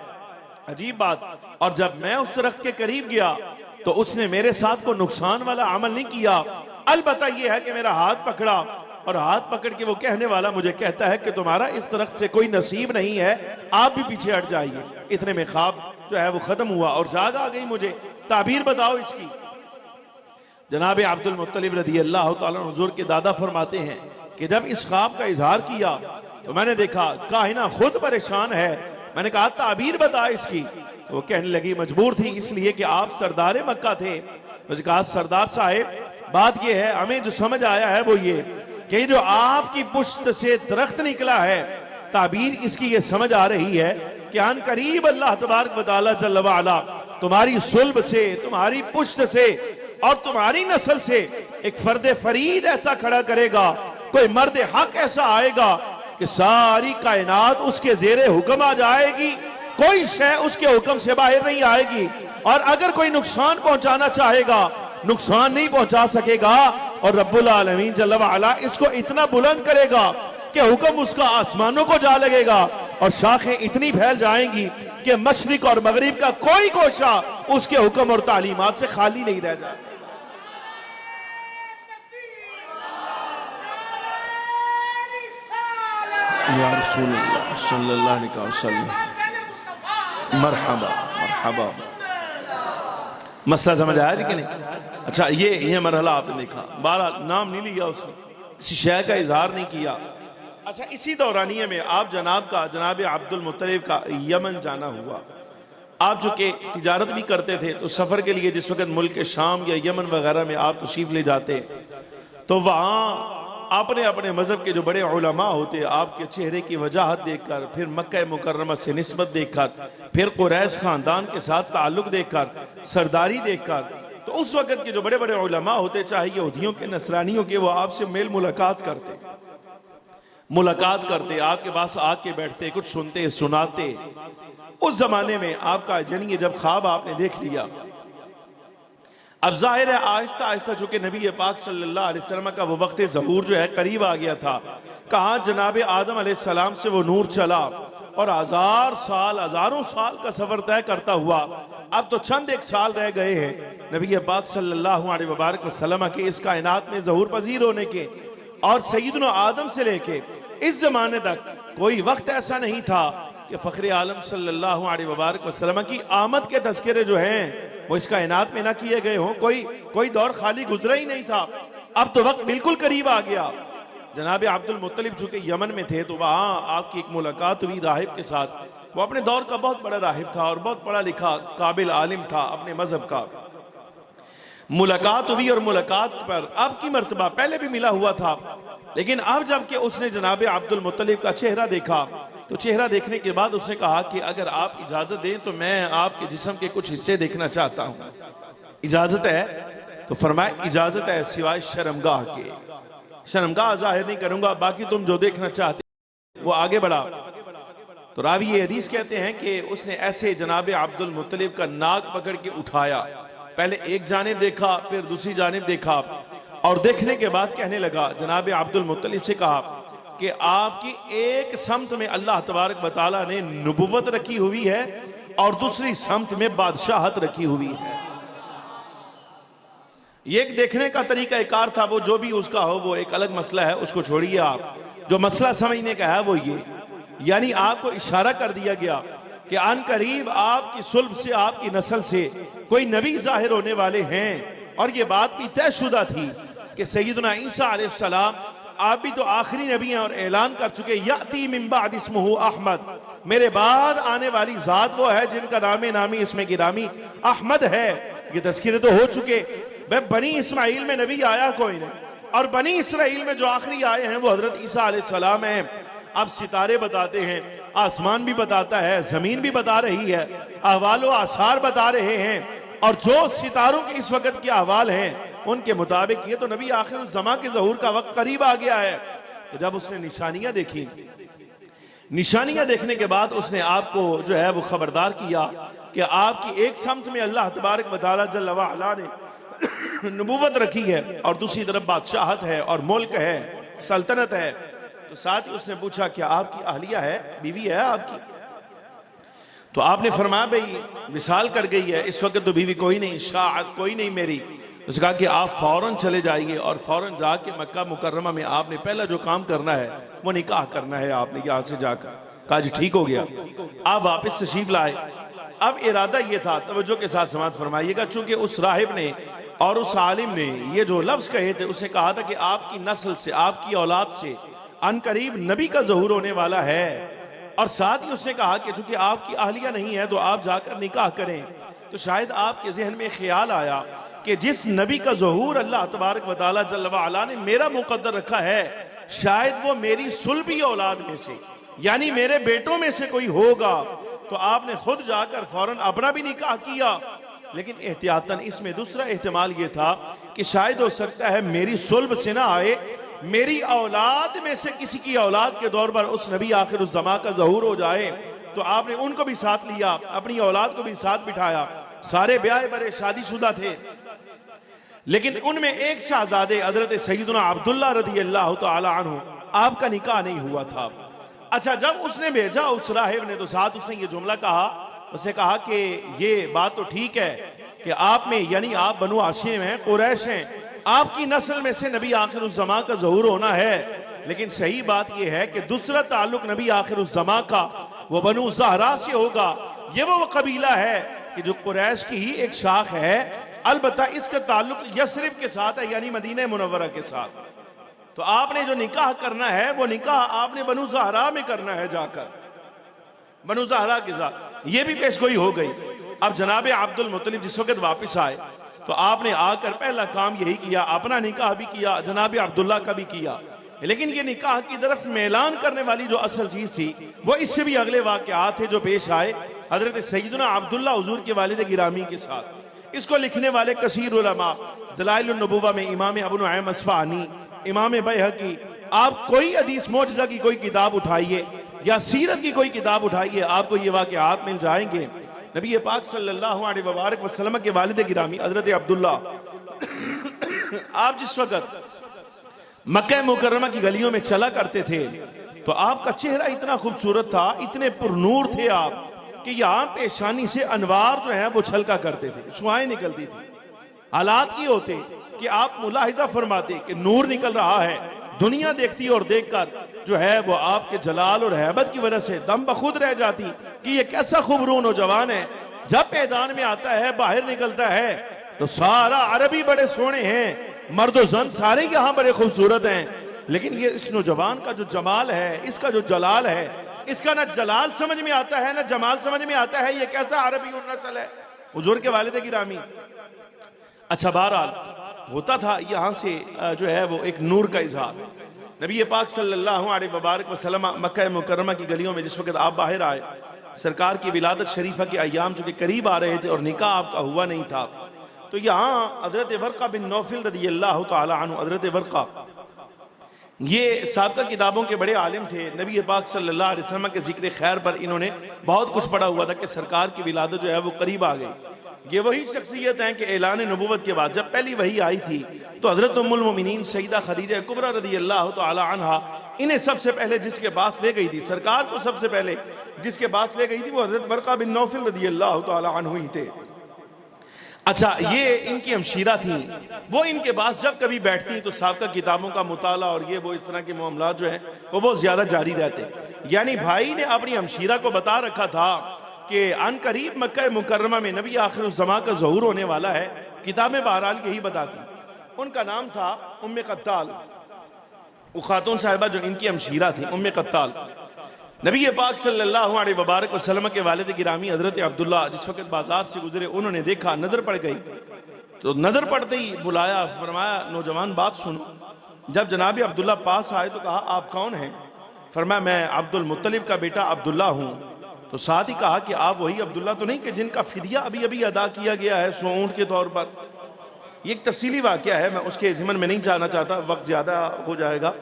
अजीब बात। और जब मैं उस दरख्त के करीब गया तो उसने मेरे साथ को नुकसान वाला अमल नहीं किया, अलबत्ता यह है कि मेरा हाथ पकड़ा, और हाथ पकड़ के वो कहने वाला मुझे कहता है कि तुम्हारा इस दरख्त से कोई नसीब नहीं है, आप भी पीछे हट जाइए। इतने में ख्वाब जो है वो खत्म हुआ और जाग आ गई मुझे। ताबीर बताओ इसकी। जनाब अब्दुल मुत्तलिब रज़ी अल्लाह तआला अन्हु हुज़ूर के दादा फरमाते हैं कि जब इस ख्वाब का इजहार किया तो मैंने देखा काहिना खुद परेशान है। मैंने कहा ताबीर बता इसकी। तो वो कहने लगी मजबूर थी इसलिए कि आप सरदार मक्का थे। मुझे कहा सरदार साहिब बात ये है, हमें जो समझ आया है वो ये कि जो आपकी पुश्त से दरख्त निकला है, ताबीर इसकी ये समझ आ रही है कि अन करीब अल्लाह तबारक व तआला जल्ल व अला तुम्हारी सुल्ब से, तुम्हारी पुश्त से और तुम्हारी नस्ल से एक फर्द फरीद ऐसा खड़ा करेगा, कोई मर्द हक ऐसा आएगा कि सारी कायनात उसके जेरे हुक्म आ जाएगी, कोई शय उसके हुक्म से बाहर नहीं आएगी, और अगर कोई नुकसान पहुंचाना चाहेगा नुकसान नहीं पहुंचा सकेगा, और रब्बुल आलमीन जल्ल व अला इसको इतना बुलंद करेगा कि हुक्म उसका आसमानों को जा लगेगा और शाखें इतनी फैल जाएंगी कि मशरिक और मगरिब का कोई कोशा उसके हुक्म और तालीमात से खाली नहीं रह जाएगा। या रसूलुल्लाह सल्लल्लाहु अलैहि वसल्लम, मरहबा मरहबा। मसला समझ आया जी कि नहीं? अच्छा, ये मरहला आपने देखा, बहरहाल नाम नहीं लिया उसने, किसी शय का इजहार नहीं किया। अच्छा, इसी दौरानिये में आप जनाब अब्दुल मुत्तलिब का यमन जाना हुआ। आप चूंकि तिजारत भी करते थे तो सफ़र के लिए जिस वक्त मुल्क शाम या यमन वगैरह में आप तशरीफ़ ले जाते तो वहाँ आपने अपने मज़हब के जो बड़े उलमा होते, आपके चेहरे की वजाहत देखकर, फिर मक्का मुकर्रमा से निस्बत देखकर, फिर कुरैश ख़ानदान के साथ ताल्लुक़ देखकर, सरदारी देखकर, तो उस वक़्त के जो बड़े बड़े उलमा होते, चाहे यहूदियों के नसरानियों के, वो आपसे मेल मुलाकात करते, आपके पास आके बैठते, कुछ सुनते सुनाते। उस ज़माने में आपका यानी जब ख्वाब आपने देख लिया, अब जाहिर है आहिस्ता आहिस्ता चूंकि नबी पाक सल्लल्लाहु अलैहि वसल्लम का वो वक्त ज़हूर जो है करीब आ गया था, कहाँ जनाब आदम अलैहिस्सलाम से वो नूर चला और हज़ारों साल का सफ़र तय करता हुआ अब तो चंद एक साल रह गए हैं नबी पाक सल्लल्लाहु अलैहि वसल्लम के इस कायनात में ज़हूर पजीर होने के। और सैयदना आदम से लेके इस ज़माने तक कोई वक्त ऐसा नहीं था कि फ़ख्र आलम सल्लल्लाहु अलैहि वसल्लम की आमद के तज़किरे जो हैं वो इस कायनात में ना किए गए हों। कोई दौर खाली गुजरा ही नहीं था। अब तो वक्त बिल्कुल करीब आ गया। जनाब अब्दुल मुत्तलिब चूंकि यमन में थे तो वहाँ आपकी एक मुलाकात हुई राहिब के साथ। वो अपने दौर का बहुत बड़ा राहिब था और बहुत पढ़ा लिखा काबिल आलिम था अपने मजहब का। मुलाकात हुई और मुलाकात पर आपकी मर्तबा पहले भी मिला हुआ था, लेकिन अब जबकि उसने जनाब अब्दुल मुत्तलिब का चेहरा देखा तो चेहरा देखने के बाद उसने कहा कि अगर आप इजाजत दें तो मैं आपके जिस्म के कुछ हिस्से देखना चाहता हूं। इजाजत है? तो फरमाया इजाजत है सिवाय शर्मगाह के। शर्मगाह जाहिर नहीं करूंगा, बाकी तुम जो देखना चाहते। वो आगे बढ़ा तो रावी ये हदीस कहते हैं कि उसने ऐसे जनाब अब्दुल मुत्तलिब का नाक पकड़ के उठाया, पहले एक जानिब देखा फिर दूसरी जानिब देखा और देखने के बाद कहने लगा, जनाब अब्दुल मुत्तलिब से कहा कि आपकी एक समत में अल्लाह तबारक व तआला ने नबुव्वत रखी हुई है और दूसरी समत में बादशाहत रखी हुई है। ये एक देखने का तरीका कार था, वो जो भी उसका हो वो एक अलग मसला है, उसको छोड़िए। आप जो मसला समझने का है वो ये, यानी आपको इशारा कर दिया गया कि अन करीब आपकी सुल्ब से आपकी नस्ल से कोई नबी जाहिर होने वाले हैं। और ये बात भी तयशुदा थी कि सैयदना ईसा अलैहिस्सलाम आप भी तो आखिरी नबी हैं और ऐलान कर चुके, याती मिन बाद इस्मुहु अहमद, मेरे बाद आने वाली जात वो है जिनका नामी इसमें गिरामी अहमद है। ये तज़किरे तो हो चुके। बनी इस्माइल में नबी आया कोई नहीं, और बनी इसराइल में जो आखिरी आए हैं वो हजरत ईसा अलैहिस्सलाम हैं। अब सितारे बताते हैं, आसमान भी बताता है, जमीन भी बता रही है, अहवाल आसार बता रहे हैं, और जो सितारों के इस वक्त के अहवाल हैं उनके मुताबिक ये तो नबी आखिर ज़मा के ज़हूर का वक्त करीब आ गया है। तो जब उसने निशानियां देखी, निशानियां देखने के बाद उसने आपको जो है वो खबरदार किया कि आपकी एक समत में अल्लाह तबारक व तआला जल्ल व अला ने नबूवत रखी है और दूसरी तरफ बादशाहत है और मुल्क है, सल्तनत है। तो साथ ही उसने पूछा क्या आपकी अहलिया है, बीवी है आपकी? तो आपने फरमाया भाई विसाल कर गई है, इस वक्त तो बीवी कोई नहीं, शाहत कोई नहीं मेरी। उसने कहा कि आप फौरन चले जाइए और फौरन जाके मक्का मुकर्रमा में आपने पहला जो काम करना है वो निकाह करना है आपने यहाँ से जाकर। कहा जी ठीक हो गया। आप वापस तशरीफ लाए। अब इरादा ये था, तवज्जो के साथ समाअत फरमाइएगा, चूंकि उस राहिब ने और उस आलिम ने ये जो लफ्ज कहे थे, उसने कहा था कि आपकी नस्ल से, आपकी औलाद से अनकरीब नबी का ज़हूर होने वाला है। और साथ ही उसने कहा कि चूंकि आपकी अहलिया नहीं है तो आप जाकर निकाह करें। तो शायद आपके जहन में ख्याल आया कि जिस नबी का ज़हूर अल्लाह तबारक व तआला जल्ल व अला ने मेरा मुकद्दर रखा है, शायद वो मेरी सुल्बी औलाद में से यानी मेरे बेटों में से कोई होगा। तो आपने खुद जाकर फौरन अपना भी निकाह किया, लेकिन एहतियातन इसमें दूसरा एहतमाल ये था कि शायद हो सकता है मेरी सुल्ब से ना आए, मेरी औलाद में से किसी की औलाद के दौर पर उस नबी आखिर उस ज़मा का ज़हूर हो जाए। तो आपने उनको भी साथ लिया, अपनी औलाद को भी साथ बिठाया। सारे ब्याह बड़े शादीशुदा थे, लेकिन उनमें एक शहजादे हजरत सैयदना अब्दुल्ला रज़ी अल्लाह तआला अन्हु आपका निकाह नहीं हुआ था। अच्छा, जब उसने भेजा उस राहिब ने तो साथ उसने ये जुमला कहा, उसने कहा कि ये बात तो ठीक है कि आप में यानी आप बनु हाशिम हैं, कुरैश हैं, आपकी नस्ल में से नबी आखिर उस ज़मा का ज़हूर होना है। लेकिन सही बात यह है कि दूसरा ताल्लुक नबी आखिर उस ज़मा का वो बनु ज़हरा से होगा। ये वो कबीला है कि जो कुरैश की ही एक शाख है, अलबत्ता इसका ताल्लुक यसरिब के साथ है, यानी मदीना मुनव्वरा के साथ। तो आपने जो निकाह करना है वो निकाह आपने बनु ज़हरा में करना है, जाकर बनु ज़हरा के साथ। ये भी पेशगोई हो गई। अब जनाब अब्दुल मुत्तलिब जिस वक्त वापस आए तो आपने आकर पहला काम यही किया, अपना निकाह भी किया, जनाब अब्दुल्ला का भी किया। लेकिन ये निकाह की तरफ मेलान करने वाली जो असल चीज थी वो इससे भी अगले वाक़यात थे जो पेश आए हजरत सैयदना अब्दुल्ला हुजूर के वालिद गिरामी के साथ। इसको लिखने वाले कसीर उलमा, दलाइल उन-नबुव्वा में इमाम अबू नुअयम अस्फ़हानी, इमाम बैहक़ी, आप कोई हदीस मौजज़ा की कोई किताब उठाइए या सीरत की कोई किताब उठाइए, आपको ये वाक़यात मिल जाएंगे। नबी पाक सल्लल्लाहु अलैहि वसल्लम के वालिद गिरामी हजरत अब्दुल्ला, आप जिस वक़्त मक्का मुकर्रमा की गलियों में चला करते थे तो आपका चेहरा इतना खूबसूरत था, इतने पुरनूर थे आप कि यहाँ पेशानी से अनवार जो है वो छलका करते थे, शुआएं निकलती थी। हालात ये होते कि आप मुलाहिजा फरमाते कि नूर निकल रहा है, दुनिया देखती और देखकर जो है वो आपके जलाल और हैबत की वजह से दम बखुद रह जाती कि ये कैसा खूबरू नौजवान है। जब मैदान में आता है, बाहर निकलता है तो सारा अरबी बड़े सोने हैं, मर्द जन सारे यहाँ बड़े खूबसूरत हैं, लेकिन ये इस नौजवान का जो जमाल है, इसका जो जलाल है, इसका ना जलाल समझ में आता है ना जमाल समझ में आता है, ये कैसा अरबी और नस्ल है हुजूर के वालिद गिरामी। अच्छा, बहरहाल होता था यहाँ से जो है वो एक नूर का इजहार। नबी पाक सल्लल्लाहु अलैहि वसल्लम मक्का मुकर्रमा की गलियों में जिस वक्त आप बाहर आए, सरकार की विलादत शरीफा के अय्याम चूंकि करीब आ रहे थे और निकाह आपका हुआ नहीं था, तो यहाँ हजरत वर्का बिन नौफिल रदियल्लाहु ताला अन्हु, हजरत वर्का ये साबका किताबों के बड़े आलिम थे। नबी पाक सल्लल्लाहु अलैहि वसल्लम के जिक्र खैर पर इन्होंने बहुत कुछ पढ़ा हुआ था कि सरकार की विलादत जो है वो करीब आ गई। ये वही शख्सियत हैं कि ऐलान नबुव्वत के बाद जब पहली वही आई थी तो हजरत उम्मुल मोमिनीन सईदा खदीजा कुबरा रदियल्लाहु ताला अन्हा, इन्हें सबसे पहले जिसके पास ले गई थी, सरकार को सबसे पहले जिसके पास ले गई थी वो हजरत वर्का बिन नौफिल रदियल्लाहु ताला अन्हु ही थे। अच्छा, ये इनकी हमशीरा थी, वो इनके पास जब कभी बैठती तो साबका किताबों का मुताला और ये वो इस तरह के मामला जो हैं वो बहुत ज्यादा जारी रहते। यानी भाई ने अपनी हमशीरा को बता रखा था कि अन करीब मक्का मुकर्रमा में नबी आखिरुज़्ज़मा का ज़हूर होने वाला है। किताबें बहरहाल यही बताती। उनका नाम था उम्मे कत्ताल, वो खातून साहिबा जो इनकी हमशीरा थी, उम्मे कत्ताल। नबी पाक सल्लल्लाहु अलैहि वसल्लम के वालिद गिरामी हजरत अब्दुल्ला जिस वक्त बाजार से गुजरे, उन्होंने देखा, नजर पड़ गई, तो नजर पड़ते ही बुलाया, फरमाया नौजवान बात सुनो। जब जनाब अब्दुल्ला पास आए तो कहा आप कौन हैं? फरमाया मैं अब्दुल मुत्तलिब का बेटा अब्दुल्ला हूँ। तो साथ ही कहा कि आप वही अब्दुल्ला तो नहीं कि जिनका फिदिया अभी अभी अदा किया गया है 100 ऊंट के तौर पर? ये एक तफसीली वाक़या है, मैं उसके ज़िमन में नहीं जाना चाहता, वक्त ज़्यादा हो जाएगा।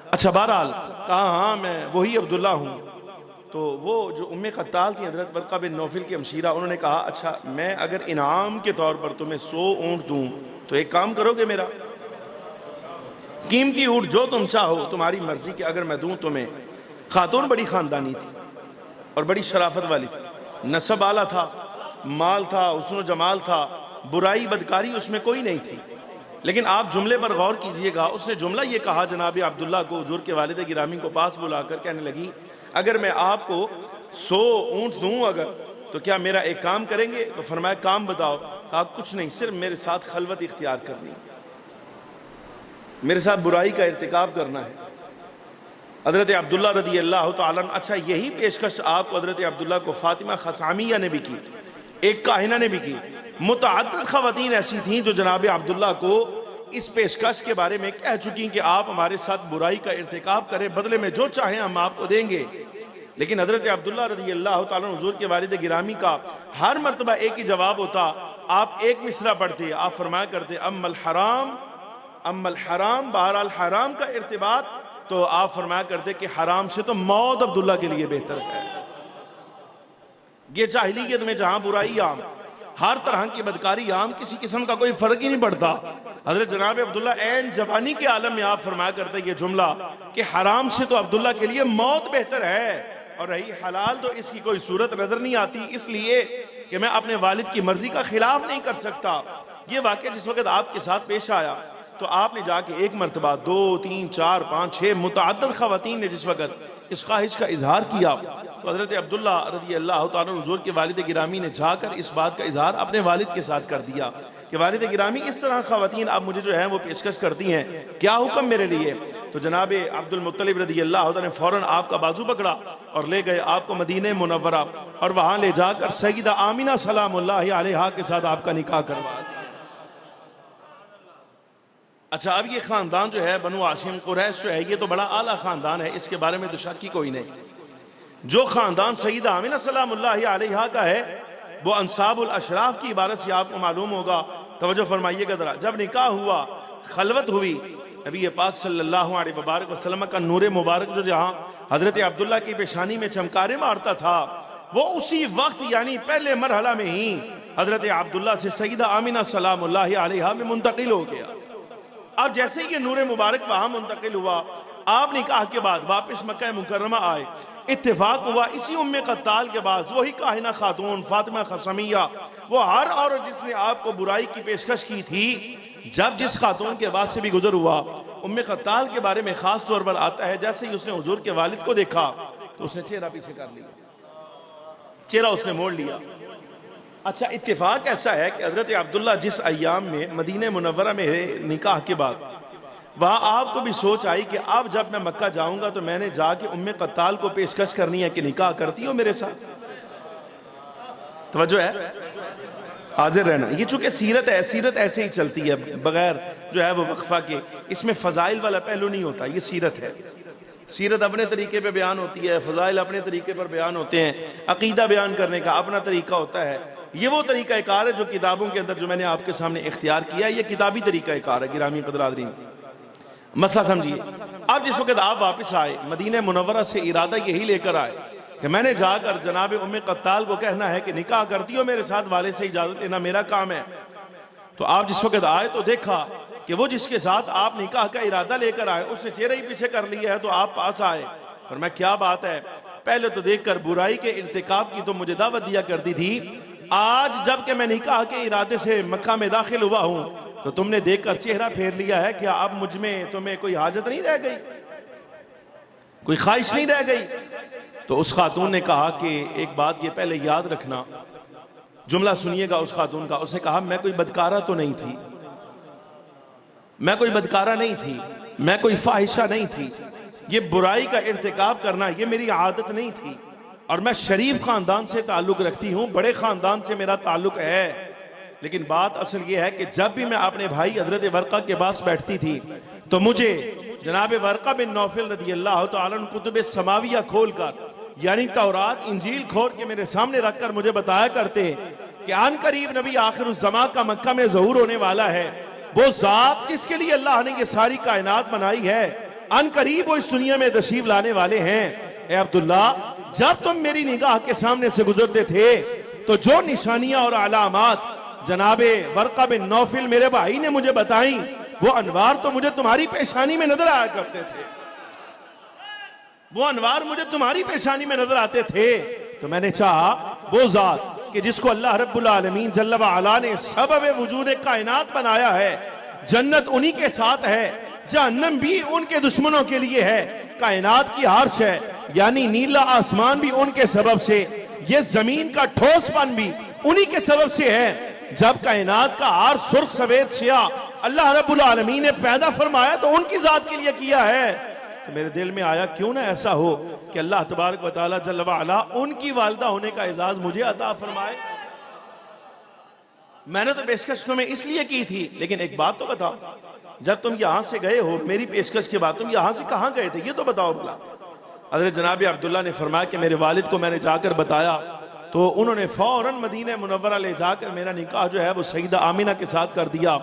अच्छा, बहरहाल कहा हाँ मैं वही अब्दुल्ला हूँ। तो वो जो उम्मे कत्ताल थी हजरत वर्का बिन नौफिल की हमशीरा, उन्होंने कहा अच्छा मैं अगर इनाम के तौर पर तुम्हें 100 ऊंट दूँ तो एक काम करोगे, मेरा कीमती ऊंट जो तुम चाहो तुम्हारी मर्जी के अगर मैं दूँ तुम्हें। खातून बड़ी ख़ानदानी थी और बड़ी शराफत वाली थी, नसब आला था, माल था, हुस्न जमाल था, बुराई बदकारी उसमें कोई नहीं थी। लेकिन आप जुमले पर गौर कीजिएगा, उसने जुमला ये कहा जनाब अब्दुल्ला को, हुजूर के वालिद गिरामी को पास बुलाकर कहने लगी अगर मैं आपको 100 ऊंट दूं अगर तो क्या मेरा एक काम करेंगे? तो फरमाया काम बताओ। कहा कुछ नहीं, सिर्फ मेरे साथ खलवत इख्तियार करनी, मेरे साथ बुराई का इर्तिकाब करना है। हजरत अब्दुल्ला रदियल्लाहु ताला अन्हु, अच्छा यही पेशकश आपको हजरत अब्दुल्ला को फातिमा खसामिया ने भी की, एक काहिना ने भी की। मुतअद्दिद खवातीन ऐसी थीं जो जनाब अब्दुल्ला को इस पेशकश के बारे में कह चुकी कि आप हमारे साथ बुराई का इर्तिकाब करें, बदले में जो चाहें हम आपको देंगे। लेकिन हजरत अब्दुल्ला रदियल्लाहु ताला हुजूर के वालिद गिरामी का हर मर्तबा एक ही जवाब होता, आप एक मिसरा पढ़ते, आप फरमाया करते अम्मल हराम, बहरहाल हराम का इर्तिबात, तो आप फरमाया करते कि हराम से तो मौत अब्दुल्ला के लिए बेहतर है। ये जाहिलियत में जहां बुराई आम, हर तरह की बदकारी आम, किसी किस्म का कोई फर्क ही नहीं पड़ता। हजरत जनाब अब्दुल्ला ऐन जवानी के आलम में आप फरमाया करते ये जुमला कि हराम से तो अब्दुल्ला के लिए मौत बेहतर है, और रही हलाल तो इसकी कोई सूरत नजर नहीं आती, इसलिए कि मैं अपने वालिद की मर्जी का खिलाफ नहीं कर सकता। ये वाकया जिस वक्त आपके साथ पेश आया तो आपने जाके एक मरतबा 2, 3, 4, 5, 6 मुतअद्दिद खवातीन ने जिस वक्त इस ख्वाहिश का इजहार किया तो तो हज़रत अब्दुल्ला रज़ी अल्लाह तआला अन्हु हुज़ूर के वालिद गिरामी ने जाकर इस बात का इजहार अपने वालिद के साथ कर दिया कि वालिद गिरामी इस तरह ख़वातीन आप मुझे जो है वो पेशकश करती हैं, क्या हुक्म मेरे लिए। तो जनाब अब्दुल मुत्तलिब रज़ी अल्लाह तआला ने फ़ौरन आपका बाजू पकड़ा और ले गए आपको मदीने मुनव्वरा, और वहाँ ले जाकर सय्यदा आमिना सलामुल्लाहि अलैहा के साथ आपका निकाह करवा दिया। अच्छा, अब ये ख़ानदान जो है बनु हाशिम कुरैश जो है ये तो बड़ा आला ख़ानदान है, इसके बारे में तो शक ही कोई नहीं। जो ख़ानदान सय्यदा आमिना सलामुल्लाहि अलैहा का है वो अंसाबुल अशराफ की इबारत से आपको मालूम होगा। तवज्जो फरमाइएगा जरा, जब निकाह हुआ, खलवत हुई, नबी पाक सल्लल्लाहु अलैहि वसल्लम का नूर मुबारक जो जहाँ हज़रत अब्दुल्ला की पेशानी में चमकारे मारता था, वो उसी वक्त यानी पहले मरहला में ही हज़रत अब्दुल्ला से सय्यदा आमिना सलामुल्लाहि अलैहा में मुंतकिल हो गया। अब जैसे ही ये नूर मुबारक वहां मुंतकिल हुआ, आप निकाह के बाद वापस मक्का मुकर्रमा आए, इत्तेफाक हुआ इसी उम्मे कत्ताल के बाद वही काहिना खातून फातिमा खसमिया, वो हर औरत जिसने आपको बुराई की पेशकश की थी, जब जिस खातून के बाद से भी गुजर हुआ, उम्मे कत्ताल के बारे में खास तौर पर आता है जैसे ही उसने हुजूर के वालिद को देखा तो उसने चेहरा पीछे कर लिया, चेहरा उसने मोड़ लिया। अच्छा, इत्तेफाक ऐसा है कि हज़रत अब्दुल्ला जिस अय्याम में मदीने मुनव्वरा में निकाह के बाद वहाँ आपको भी सोच आई कि अब जब मैं मक्का जाऊंगा तो मैंने जाके उम्मे कत्ताल को पेशकश करनी है कि निकाह करती हो मेरे साथ। तवज्जो है, हाजिर रहना। ये चूंकि सीरत है, सीरत ऐसे ही चलती है बगैर जो है वो वक्फा के, इसमें फ़ज़ाइल वाला पहलू नहीं होता, ये सीरत है। सीरत अपने तरीके पे बयान होती है, फ़ज़ाइल अपने तरीके पर बयान होते हैं, अकीदा बयान करने का अपना तरीका होता है। ये वो तरीका कार है जो किताबों के अंदर जो मैंने आपके सामने इख्तियार किया, ये किताबी तरीका कार है। गिरामी क़दरादरीन, मसला समझिए। अब जिस वक्त आप वापस आए मदीने मुनव्वरा से, इरादा यही लेकर आए कि मैंने जाकर जनाब उम्मे कत्ताल को कहना है कि निकाह करती हो मेरे साथ, वाले से इजाज़त लेना मेरा काम है। तो आप जिस वक्त आए तो देखा कि वो जिसके साथ आप निकाह का इरादा लेकर आए उसने चेहरा ही पीछे कर लिया है। तो आप पास आए, फरमाया क्या बात है। पहले तो देखकर बुराई के इर्तिकाब की तो मुझे दावत दिया करती थी, आज जबकि मैं निकाह के इरादे से मक्का में दाखिल हुआ हूं तो तुमने देखकर चेहरा फेर लिया है, क्या अब मुझ में तुम्हें कोई हाजत नहीं रह गई, कोई ख्वाहिश नहीं रह गई। तो उस खातून ने कहा कि एक बात ये पहले याद रखना, जुमला सुनिएगा उस खातून का। उसने कहा मैं कोई बदकारा तो नहीं थी, मैं कोई बदकारा नहीं थी, मैं कोई फाहिशा नहीं थी, ये बुराई का इर्तिकाब करना ये मेरी आदत नहीं थी, और मैं शरीफ खानदान से ताल्लुक रखती हूँ, बड़े खानदान से मेरा ताल्लुक है। लेकिन बात असल ये है कि जब भी मैं अपने भाई हजरत वर्का के पास बैठती थी तो मुझे जनाब वर्का बिन नौफल रज़ी अल्लाह तआला अन्हु कुतुब समाविया खोल कर, यानी तौरात इंजील खोल के मेरे सामने रखकर मुझे बताया करते कि आन करीब नबी आखिरुज़्ज़मा का मक्का में ज़हूर होने वाला है। वो ज़ात जिसके लिए अल्लाह ने ये सारी कायनात बनाई है, आन करीब वो इस दुनिया में तशरीफ लाने वाले हैं। ए अब्दुल्ला, जब तुम मेरी निगाह के सामने से गुजरते थे तो जो निशानियां और अलामात जनाबे वर्का बिन नौफल मेरे भाई ने मुझे बताई, वो अनवार तो मुझे तुम्हारी पेशानी में नजर आया करते थे, वो अनवार मुझे तुम्हारी पेशानी में नजर आते थे। तो मैंने चाहा वो जात कि जिसको अल्लाह रब्बुल आलमीन जल्ल व अला ने सबब वजूद कायनात बनाया है, जन्नत उन्हीं के साथ है, जहन्नम भी उनके दुश्मनों के लिए है, कायनात की आर्श है यानी नीला आसमान भी उनके सबब से, ये जमीन का ठोसपन भी उन्हीं के सबब से है। जब कायनात का आर्श सुर्ख सफेद स्याह अल्लाह रब्बुल आलमीन ने पैदा फरमाया तो उनकी जात के लिए किया है। तो मेरे दिल में आया क्यों ना ऐसा हो कि अल्लाह तबारक व तआला जल्ल व अला उनकी वालिदा होने का एजाज मुझे अता फरमाए। मैंने तो पेशकश तुम्हें इसलिए की थी, लेकिन एक बात तो बताओ, जब तुम यहां से गए हो मेरी पेशकश के बाद तुम यहां से कहां गए थे, ये तो बताओ भला। हज़रत जनाब अब्दुल्ला ने फरमाया कि मेरे वालिद को मैंने जाकर बताया तो उन्होंने फौरन मदीने मुनव्वरा ले जाकर मेरा निकाह जो है वो सईदा आमिना के साथ कर दिया।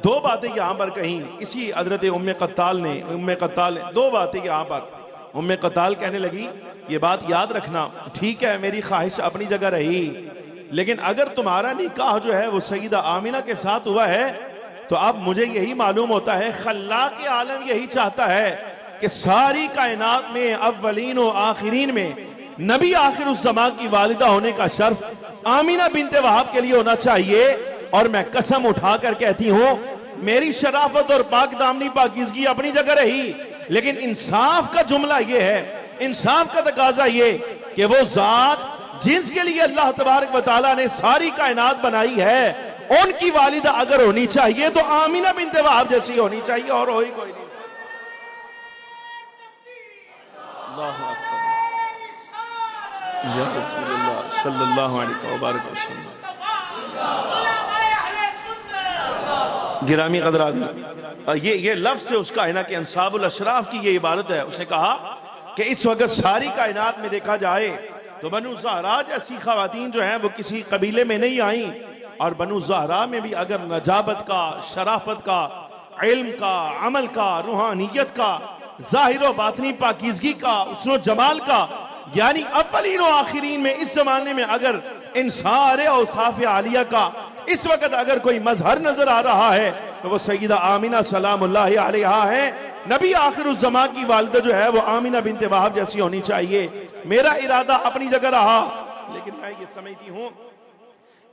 दो बातें यहाँ पर कहीं इसी हज़रत उम्मे कत्ताल ने दो बातें यहाँ पर। उम्मे कत्ताल कहने लगी ये बात याद रखना, ठीक है मेरी ख्वाहिश अपनी जगह रही, लेकिन अगर तुम्हारा निकाह जो है वो सईदा आमिना के साथ हुआ है तो अब मुझे यही मालूम होता है खल्लाक़ आलम यही चाहता है कि सारी कायनात में अव्वलीन व आखिरीन में नबी आखिरुज़्ज़मा की वालिदा होने का शर्फ आमिना बिनते वहाब के लिए होना चाहिए। और मैं कसम उठाकर कहती हूं मेरी शराफत और पाक दामनी पाकीज़गी अपनी जगह रही, लेकिन इंसाफ का जुमला ये है, इंसाफ का तकाजा ये कि वो ज़ात जिसके लिए अल्लाह तबारक व तआला ने सारी कायनात बनाई है, उनकी वालिदा अगर होनी चाहिए तो आमिना बिन्ते वहाब जैसी होनी चाहिए, और हो ही कोई नहीं। अल्लाहु अकबर या रसूलुल्लाह सल्लल्लाहु अलैहि वसल्लम। गिरामी क़दरात, ये लफ्ज़ से उसका है ना कि अंसाबुल अशराफ की ये इबारत है। उसने कहा कि इस वक्त सारी कायनात में देखा जाए तो बनु ज़हरा जैसी ख़वातीन जो हैं वो किसी कबीले में नहीं आई, और बनु ज़हरा में भी अगर नजाबत का, शराफत का, इल्म का, अमल का, रूहानियत का, ज़ाहिर व बातनी पाकीज़गी का, हुस्न व जमाल का, यानी अव्वलीन व आखिरीन में इस ज़माने में अगर इन सारे औसाफ़ आलिया का इस वक्त अगर कोई मजहर नजर आ रहा है तो वो सईदा आमिना सलामुल्लाहि अलैहा है। नबी आखिरुज़्ज़मा की वालिदा जो है वो आमिना बिन्ते वहाब जैसी होनी चाहिए। मेरा इरादा अपनी जगह रहा, लेकिन मैं ये समझती हूँ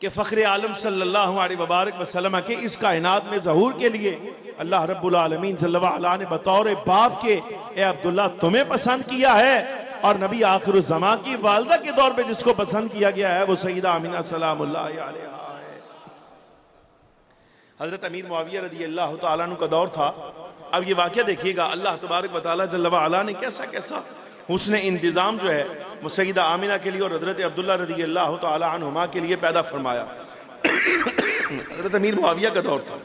कि फ़ख्र आलम सल्लल्लाहु अलैहि वसल्लम के इस कायनात में ज़हूर के लिए अल्लाह रब्बुल आलमीन सल्लल्लाहु अलैहि ने बतौर बाप के, ए अब्दुल्ला तुम्हें पसंद किया है, और नबी आखिरुज़्ज़मा की वालिदा के दौर पे जिसको पसंद किया गया है वो सईदा आमिना सलामुल्लाहि अलैहा है। हज़रत अमीर मुआविया रज़ी अल्लाह तआला अन्हु का दौर था। अब ये वाक़या देखिएगा, अल्लाह तबारक व तआला जल्ल व अला ने कैसा कैसा हुस्न इंतज़ाम जो है वो सईदा आमिना के लिए और हज़रत अब्दुल्ला रज़ी अल्लाह तआला अन्हुमा के लिए पैदा फरमाया। हज़रत अमीर मुआविया का दौर था।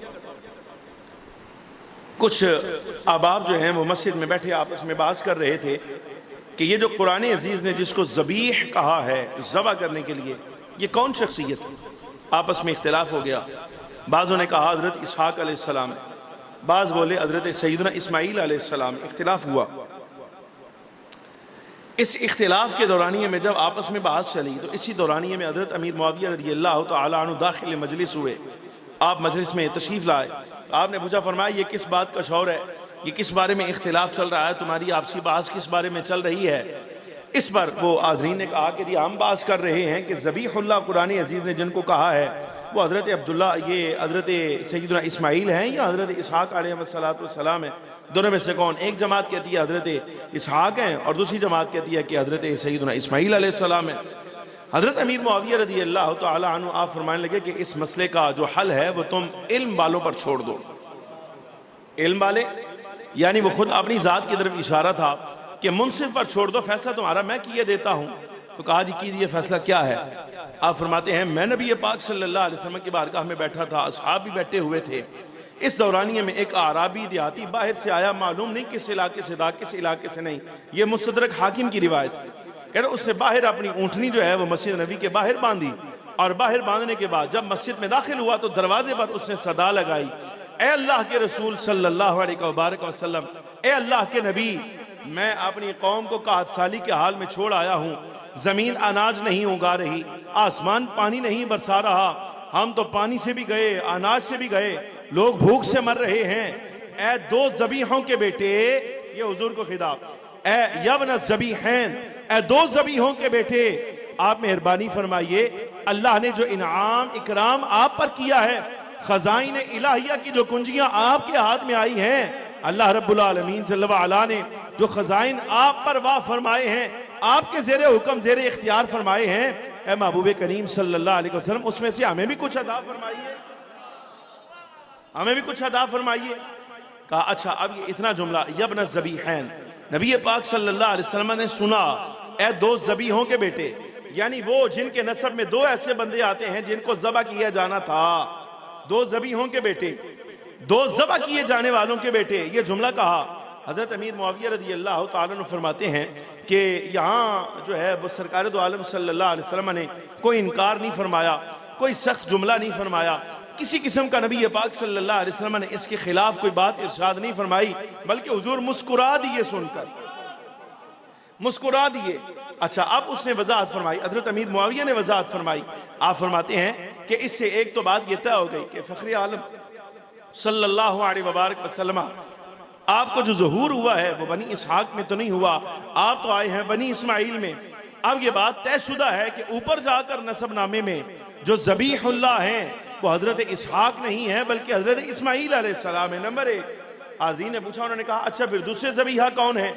कुछ अहबाब जो हैं वो मस्जिद में बैठे आपस में बात कर रहे थे कि ये जो कुरान अजीज़ ने जिसको ज़बीह कहा है, ज़बह करने के लिए, ये कौन शख्सियत है? आपस में इख्तिलाफ हो गया। बाज़ों ने कहा हज़रत इसहाक़ अलैहिस्सलाम, बाज़ बोले हज़रत सैयदना इस्माईल अलैहिस्सलाम। इख्तिलाफ हुआ। इस इख्तिलाफ के दौरानिए में जब आपस में बात चली तो इसी दौरानिए में हज़रत अमीर मुआविया रज़ी अल्लाह तआला अन्हु दाखिल मजलिस हुए। आप मजलिस में तशरीफ़ लाए। आपने पूछा, फरमाया ये किस बात का शौर है, ये किस बारे में इख्तिलाफ चल रहा है, तुम्हारी आपसी बात किस बारे में चल रही है? इस पर वो आज़रीन ने कहा कि जी हम बात कर रहे हैं कि ज़बीहुल्लाह कुरान अजीज़ ने जिनको कहा है वो हज़रत अब्दुल्ला, ये हज़रत सैयदना इस्माईल हैं या हज़रत इसहाक़ अलैहिस्सलाम है? दोनों में से कौन? एक जमात कहती है हज़रत इसहाक़ हैं और दूसरी जमात कहती है कि हज़रत सैयदना इस्माईल अलैहिस्सलाम है। हज़रत अमीर मुआविया रज़ी अल्लाह तआला अन्हु आप फरमाने लगे कि इस मसले का जो हल है वो तुम इल्म वालों पर छोड़ दो। इल्म वाले यानी वो खुद अपनी ज़ात की तरफ इशारा था कि मुनसिफ पर छोड़ दो, फैसला तुम्हारा मैं किए देता हूँ। तो कहा जी कीजिए, फैसला क्या है? आप फरमाते हैं मैं नबी पाक सल्लल्लाहु अलैहि वसल्लम की बारगाह में बैठा था, असहाब भी बैठे हुए थे। इस दौरानिए में एक आराबी देहाती बाहर से आया, मालूम नहीं किस इलाके से था किस इलाके से नहीं, ये मुस्तदरक हाकिम की रिवायत। कह रहे उसने बाहर अपनी ऊँटनी जो है वो मस्जिद नबी के बाहर बांधी, और बाहर बांधने के बाद जब मस्जिद में दाखिल हुआ तो दरवाजे पर उसने सदा लगाई, ए अल्लाह के रसूल सल्लल्लाहु अलैहि वसल्लम, ए अल्लाह के नबी, मैं अपनी कौम को काहत साली के हाल में छोड़ आया हूँ। जमीन अनाज नहीं उगा रही, आसमान पानी नहीं बरसा रहा, हम तो पानी से भी गए, अनाज से भी गए, लोग भूख से मर रहे हैं। ए दो ज़बीहों के बेटे, ये हुजूर को खिताब, ए यब्न ज़बीहैन, ए दो ज़बीहों के बेटे, आप मेहरबानी फरमाइए, अल्लाह ने जो इनाम इकराम आप पर किया है, खजाइन इलाहिया की जो कुंजियां आपके हाथ में आई हैं, अल्लाह रब्बुल आलमीन सल्लल्लाहु अलैहि ने जो खजाइन आप पर वाह फरमाए हैं, आपके ज़ेरे हुक्म ज़ेरे इख्तियार फरमाए हैं, ए महबूब करीम सल्लल्लाहु अलैहि वसल्लम उसमें से हमें भी कुछ अता फरमाइए, हमें भी कुछ अता फरमाइए। कहा अच्छा अब ये इतना जुमला, यब्न ज़बीहैन, नबी पाक सल्लल्लाहु अलैहि वसल्लम ने सुना, ए दो ज़बीहों के बेटे, यानी वो जिनके नसब में दो ऐसे बंदे आते हैं जिनको ज़बा किया जाना था, दो ज़बीहों के बेटे, दो ज़बा किए जाने वालों के बेटे, ये जुमला कहा। हज़रत अमीर मुआविया रज़ी अल्लाह तआला अन्हु फरमाते हैं कि यहाँ जो है वो सरकार दो आलम सल्लल्लाहु अलैहि वसल्लम ने कोई इनकार नहीं फरमाया, कोई सख्त जुमला नहीं फरमाया, किसी किस्म का नबी पाक सल्लल्लाहु अलैहि वसल्लम ने इसके खिलाफ कोई बात इरशाद नहीं फरमाई, बल्कि हुजूर मुस्कुरा दिए, सुनकर मुस्कुरा दिए। अच्छा अब उसने वजाहत फरमाई, हज़रत अमीर मुआविया ने वजाहत फरमाई। आप फरमाते हैं कि इससे एक तो बात यह तय हो गई कि फ़ख्र आलम सल्लल्लाहु अलैहि वसल्लम आपको जो ज़हूर हुआ है वो बनी इसहाक में तो नहीं हुआ, आप तो आए हैं बनी इस्माईल में। अब ये बात तयशुदा है कि ऊपर जाकर नसबनामे में जो ज़बीहुल्लाह हैं वो हज़रत इसहाक नहीं है बल्कि हज़रत इस्माईल अलैहिस्सलाम है। नंबर एक। आज़ीन ने पूछा, उन्होंने कहा अच्छा फिर दूसरे ज़बीहा कौन है?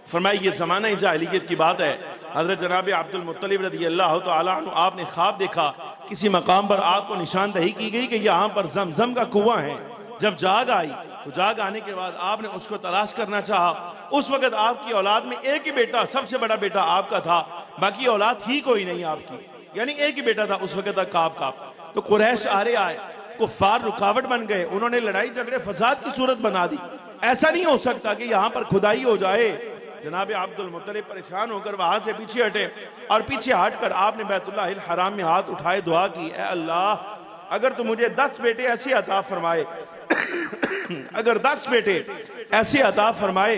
फरमाया ये ज़माना जाहिलियत की बात है। हज़रत जनाब अब्दुल मुत्तलिब रज़ी अल्लाह तआला अन्हु आपने ख्वाब देखा, किसी मकाम पर आपको निशानदही की गई कि यहाँ पर जमजम का कुआं है। जब जाग आई तो जाग आने के बाद आपने उसको तलाश करना चाहा। उस वक़्त आपकी औलाद में एक ही बेटा, सबसे बड़ा बेटा आपका था, बाकी औलाद ही कोई नहीं आपकी, यानी एक ही बेटा था उस वक़्त तक काब का। तो कुरैश आरे आए, कुफ्फार रुकावट बन गए, उन्होंने लड़ाई झगड़े फसाद की सूरत बना दी। ऐसा नहीं हो सकता कि यहाँ पर खुदाई हो जाए। जनाब अब्दुल मुत्तलिब परेशान होकर वहां से पीछे हटे और पीछे हटकर आपने बैतुल्लाहिल हराम में हाथ उठाए दुआ की, ए अल्लाह अगर तू मुझे 10 बेटे ऐसे अता फरमाए अगर 10 बेटे ऐसे अता फरमाए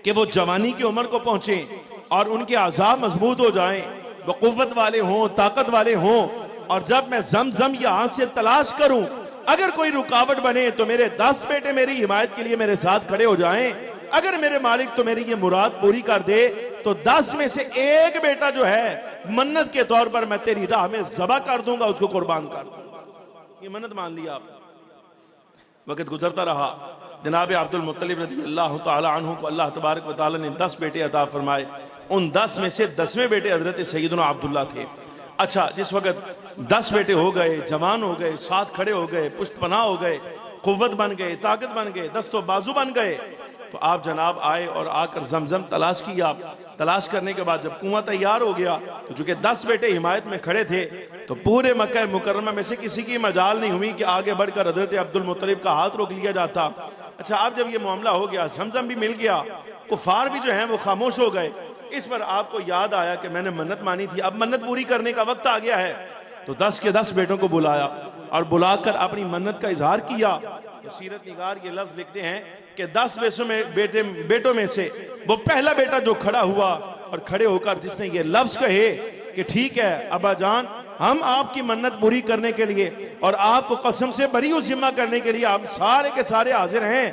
कि वो जवानी की उम्र को पहुंचे और उनके आज़ाब मजबूत हो जाएं, वो कुव्वत वाले हों, ताकत वाले हों, और जब मैं जमजम यहाँ से तलाश करूं अगर कोई रुकावट बने तो मेरे 10 बेटे मेरी हिमायत के लिए मेरे साथ खड़े हो जाएं। अगर मेरे मालिक तो मेरी ये मुराद पूरी कर दे तो 10 में से एक बेटा जो है मन्नत के तौर पर मैं तेरी राह में ज़बह कर दूंगा, उसको कुर्बान कर दूंगा। ये मन्नत मान लिया आप। वक्त गुजरता रहा, जनाब अब्दुल मुत्तलिब रज़ी अल्लाह तआला अन्हु को अल्लाह तबारक व तआला ने 10 बेटे अता फरमाए। उन 10 में से 10वें बेटे हजरत सैयदना अब्दुल्ला थे। अच्छा, जिस वक्त 10 बेटे हो गए, जवान हो गए, साथ खड़े हो गए, पुष्टपना हो गए, कुव्वत बन गए, ताकत बन गए, दस्तो बाजू बन गए, तो आप जनाब आए और आकर जमजम तलाश किया। तलाश करने के बाद जब कुआं तैयार हो गया तो चूंकि 10 बेटे हिमायत में खड़े थे तो पूरे मक्का मुकर्रमा में से किसी की मजाल नहीं हुई कि आगे बढ़कर हजरत अब्दुल मुत्तलिब का हाथ रोक लिया जाता। अच्छा, अब जब ये मामला हो गया, जमजम भी मिल गया, कुफार भी जो हैं वो खामोश हो गए। इस पर आपको याद आया कि मैंने मन्नत मानी थी, अब मन्नत पूरी करने का वक्त आ गया है। तो 10 के 10 बेटों को बुलाया और बुलाकर अपनी मन्नत का इजहार किया। तो सीरत निगार ये लफ्ज लिखते हैं कि 10 बेटों में से वो पहला बेटा जो खड़ा हुआ और खड़े होकर जिसने ये लफ्ज कहे कि ठीक है अब्बा जान, हम आपकी मन्नत पूरी करने के लिए और आपको कसम से बरी जिम्मा करने के लिए आप सारे के सारे हाजिर हैं।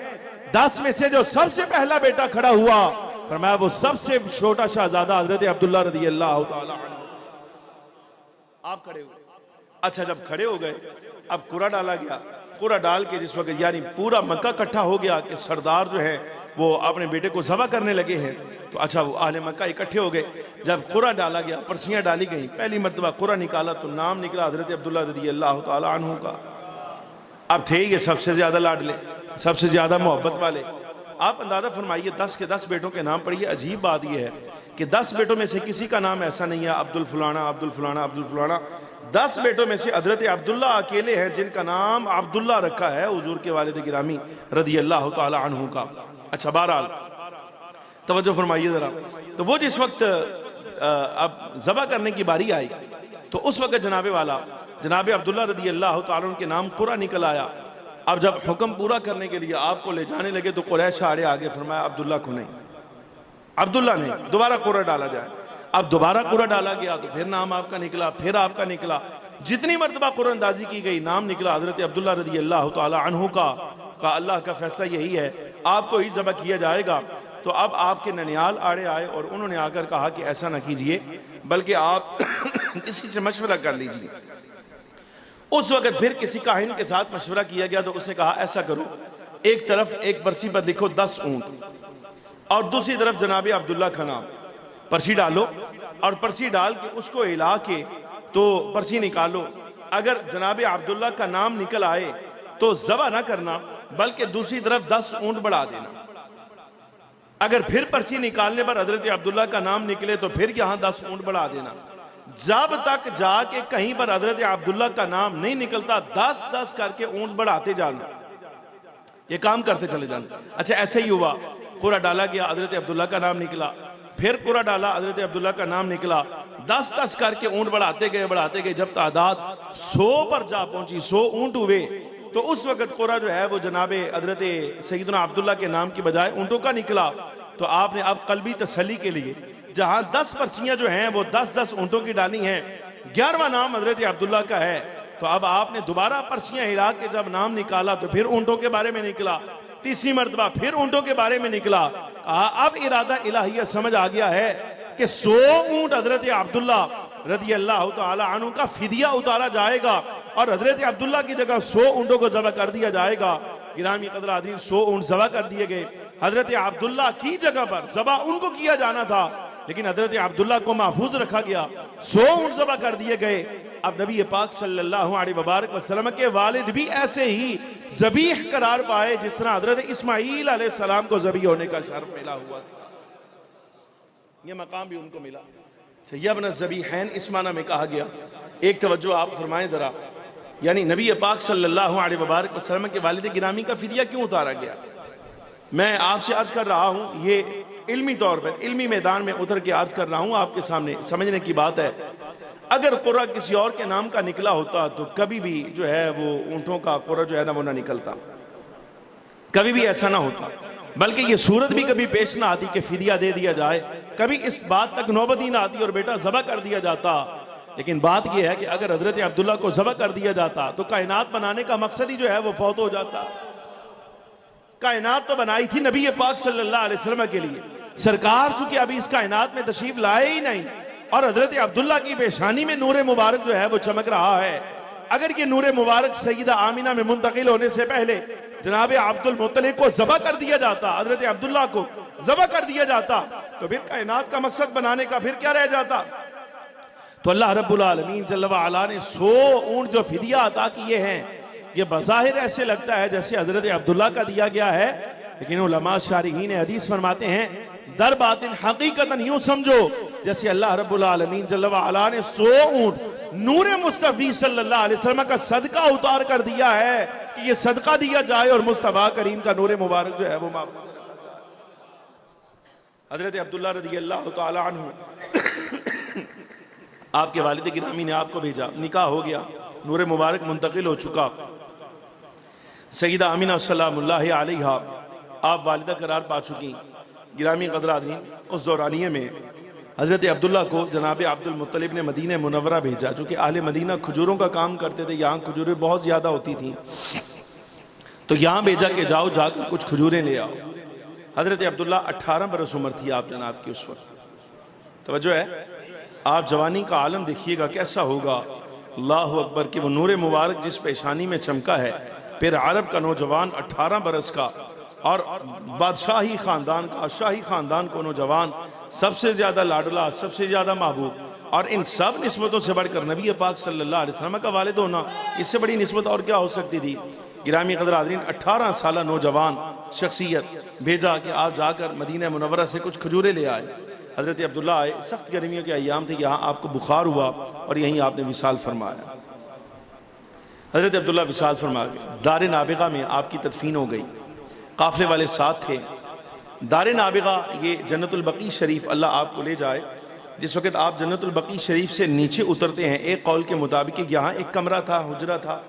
10 में से जो सबसे पहला बेटा खड़ा हुआ, फरमाया वो सबसे छोटा शहजादा हजरत अब्दुल्ला रज़ी अल्लाह तआला अन्हु। आप खड़े हुए। अच्छा, जब खड़े हो गए अब कुरा डाला गया। कुरा डाल के जिस वक्त यानी पूरा मक्का इकट्ठा हो गया कि सरदार जो है वो अपने बेटे को ज़बह करने लगे हैं, तो अच्छा वो आहले मक्का इकट्ठे हो गए। जब कुरा डाला गया, पर्चियाँ डाली गई, पहली मरतबा कुरा निकाला तो नाम निकला हजरत अब्दुल्ला रज़ी अल्लाह तआला अन्हु का। अब थे ये सबसे ज्यादा लाडले, सबसे ज्यादा मोहब्बत वाले। आप अंदाजा फरमाइए 10 के 10 बेटों के नाम पढ़िए। अजीब बात यह है कि 10 बेटों में से किसी का नाम ऐसा नहीं है अब्दुल फलाना अब्दुल फलाना अब्दुल फलाना। 10 बेटों में से हजरत अब्दुल्ला अकेले हैं जिनका नाम अब्दुल्ला रखा है हुजूर के वालिद गिरामी रज़ी अल्लाह तआला अन्हु का। अच्छा, बहरहाल तवज्जो फरमाइए जरा। तो वो जिस वक्त अब ज़बह करने की बारी आई तो उस वक्त जनाब अब्दुल्ला रज़ी अल्लाह तआला अन्हु के नाम कुरा निकल आया। अब जब हुक्म पूरा करने के लिए आपको ले जाने लगे तो कुरैश आड़े आगे फरमाया अब्दुल्ला को नहीं, अब्दुल्ला नहीं, दोबारा कुरा डाला जाए। अब दोबारा कुरा डाला गया तो फिर नाम आपका निकला, फिर आपका निकला। जितनी मरतबा कुरा अंदाजी की गई नाम निकला हजरत अब्दुल्ला रज़ी अल्लाह तआला अन्हु का। अल्लाह का फैसला यही है, आपको ही ज़बह किया जाएगा। तो अब आपके ननियाल आड़े आए और उन्होंने आकर कहा कि ऐसा ना कीजिए बल्कि आप किसी से मशवरा कर लीजिए। उस वक्त फिर किसी काहिन के साथ मशवरा किया गया तो उसने कहा ऐसा करो, एक तरफ एक पर्ची पर लिखो 10 ऊंट और दूसरी तरफ जनाब अब्दुल्ला का नाम, पर्ची डालो और पर्ची डाल के उसको हिला के तो पर्ची निकालो। अगर जनाब अब्दुल्ला का नाम निकल आए तो ज़बह ना करना बल्कि दूसरी तरफ 10 ऊंट बढ़ा देना। अगर फिर पर्ची निकालने पर हजरत अब्दुल्ला का नाम निकले तो फिर यहां 10 ऊंट बढ़ा देना। जब तक जाके कहीं पर हजरत अब्दुल्ला का नाम नहीं निकलता 10-10 करके ऊंट बढ़ाते जाना, ये काम करते चले जाना। अच्छा, ऐसे ही हुआ, कुरा डाला गया, हजरत अब्दुल्ला का नाम निकला, फिर कुरा डाला, हजरत अब्दुल्ला का नाम निकला, 10-10 करके ऊंट बढ़ाते गए। जब तादाद 100 पर जा पहुंची, 100 ऊंट हुए, तो उस वक्त कुरा जो है वो जनाबे हजरत सैयदना अब्दुल्ला के नाम की बजाय ऊंटों का निकला। तो आपने अब कल्बी तसल्ली के लिए जहां 10 पर्चियां जो हैं वो 10-10 ऊंटों की डाली हैं, 11वां नाम हजरत अब्दुल्ला का है। तो अब आपने दोबारा पर्चियां हिला के जब नाम निकाला तो फिर ऊंटों के बारे में निकला, तीसरी मरतबा फिर ऊंटों के बारे में निकला। अब इरादा इलाहिया समझ आ गया है कि 100 ऊंट हजरत अब्दुल्ला रज़ी अल्लाह तआला अन्हु का फिदिया उतारा जाएगा और हजरत अब्दुल्ला की जगह 100 ऊंटों को ज़बह कर दिया जाएगा। गिरामी क़द्र आदीन 100 ऊंट ज़बह कर दिए गए। हजरत अब्दुल्ला की जगह पर ज़बा उनको किया जाना था, लेकिन हजरत अब्दुल्ला को महफूज रखा गया। 100 ऊंट ज़बा कर दिए गए। अब नबी पाक सल्लल्लाहु अलैहि वसल्लम के वालिद भी ऐसे ही ज़बीह करार पाए जिस तरह हजरत इस्माईल अलैहिस्सलाम को ज़बी होने का शर्फ मिला हुआ था। यह मकाम भी उनको मिला। यब्न ज़बीहैन इस माना में कहा गया। एक तवज्जो आप फरमाएं जरा, यानी नबी पाक सल्लल्लाहु अलैहि वसल्लम के वालिद गिरामी का फिदिया क्यों उतारा गया? मैं आपसे अर्ज कर रहा हूँ, ये इल्मी तौर पर इल्मी मैदान में उतर के अर्ज कर रहा हूँ आपके सामने, समझने की बात है। अगर कुर्रा किसी और के नाम का निकला होता तो कभी भी जो है वो ऊँटों का कुर्रा जो है ना वो ना निकलता, कभी भी ऐसा ना होता। बल्कि ये सूरत भी कभी पेश ना आती कि फिदिया दे दिया जाए, कभी इस बात तक नौबत ही ना आती और बेटा ज़बह कर दिया जाता। लेकिन बात यह है कि अगर हजरत अब्दुल्ला को ज़बह कर दिया जाता तो कायनात बनाने का मकसद ही जो है वो फौत हो जाता। कायनात तो बनाई थी नबी पाक सल्लल्लाहु अलैहि वसल्लम के लिए, सरकार चूंकि अभी इस कायनात में तशरीफ लाए ही नहीं और हजरत अब्दुल्ला की पेशानी में नूर मुबारक जो है वो चमक रहा है। अगर ये नूर मुबारक सईदा आमिना में मुंतकिल होने से पहले जनाब अब्दुल मुत्तलिब को ज़बह कर दिया जाता, हजरत अब्दुल्ला को ज़बह कर दिया जाता, तो फिर कायनात का मकसद बनाने का फिर क्या रह जाता? तो अल्लाह रब्बुल आलमीन जल्ल व अला ने 100 ऊंट जो फिदिया अता किए हैं, ये बज़ाहिर ऐसे लगता है जैसे हजरत अब्दुल्ला का दिया गया है, लेकिन उलमा शारिहीन हदीस फरमाते हैं दर बातिन हकीकतन यूं समझो जैसे अल्लाह रब्बुल आलमीन जल्ल व अला ने 100 ऊंट नूर मुस्तफ़ी सल्लल्लाहु अलैहि वसल्लम का सदका उतार कर दिया है कि ये सदका दिया जाए और मुस्तफ़ा करीम का नूर मुबारक जो है वो माफ। हजरत अब्दुल्ला रज़ियल्लाहु तआला अन्हु आपके वालिद गिरामी ने आपको भेजा, निकाह हो गया, नूर मुबारक मुंतकिल हो चुका। सईदा आमिना सलामुल्लाहि अलैहा आप वालिदा करार पा चुकी। गिरामी क़दर उस दौरानिये में हज़रत अब्दुल्ला को जनाब अब्दुल मुत्तलिब ने मदीना मुनव्वरा भेजा, चूँकि आहले मदीना खजूरों का काम करते थे, यहाँ खजूरें बहुत ज़्यादा होती थी, तो यहाँ भेजा कि जाओ जाकर कुछ खजूरें ले आओ। हज़रत अब्दुल्ला 18 बरस उम्र थी आप जनाब की उस वक्त। तवज्जो है, आप जवानी का आलम देखिएगा कैसा होगा। अल्लाहु अकबर कि वो नूर मुबारक जिस पेशानी में चमका है, फिर अरब का नौजवान 18 बरस का और बादशाही ख़ानदान का, शाही ख़ानदान को नौजवान, सबसे ज़्यादा लाडला, सबसे ज़्यादा महबूब, और इन सब निस्बतों से बढ़कर नबी पाक सल्लल्लाहु अलैहि वसल्लम का वालिद होना, इससे बड़ी निस्बत और क्या हो सकती थी। गिरामी क़दर 18 साल नौजवान शख्सियत भेजा कि आप जाकर मदीना मुनव्वरा से कुछ खजूरें ले आए। हज़रत अब्दुल्ला आए, सख्त गर्मियों के अय्याम थे, यहाँ आपको बुखार हुआ और यहीं आपने विसाल फरमाया। हज़रत अब्दुल्ला विसाल फरमा गए। दार नाबिगा में आपकी तदफीन हो गई, काफ़िले वाले साथ थे। दार नाबिगा ये जन्नतुल बकी शरीफ, अल्लाह आपको ले जाए। जिस वक्त आप जन्नतुल बकी शरीफ से नीचे उतरते हैं, एक कौल के मुताबिक यहाँ एक कमरा था, हुजरा था,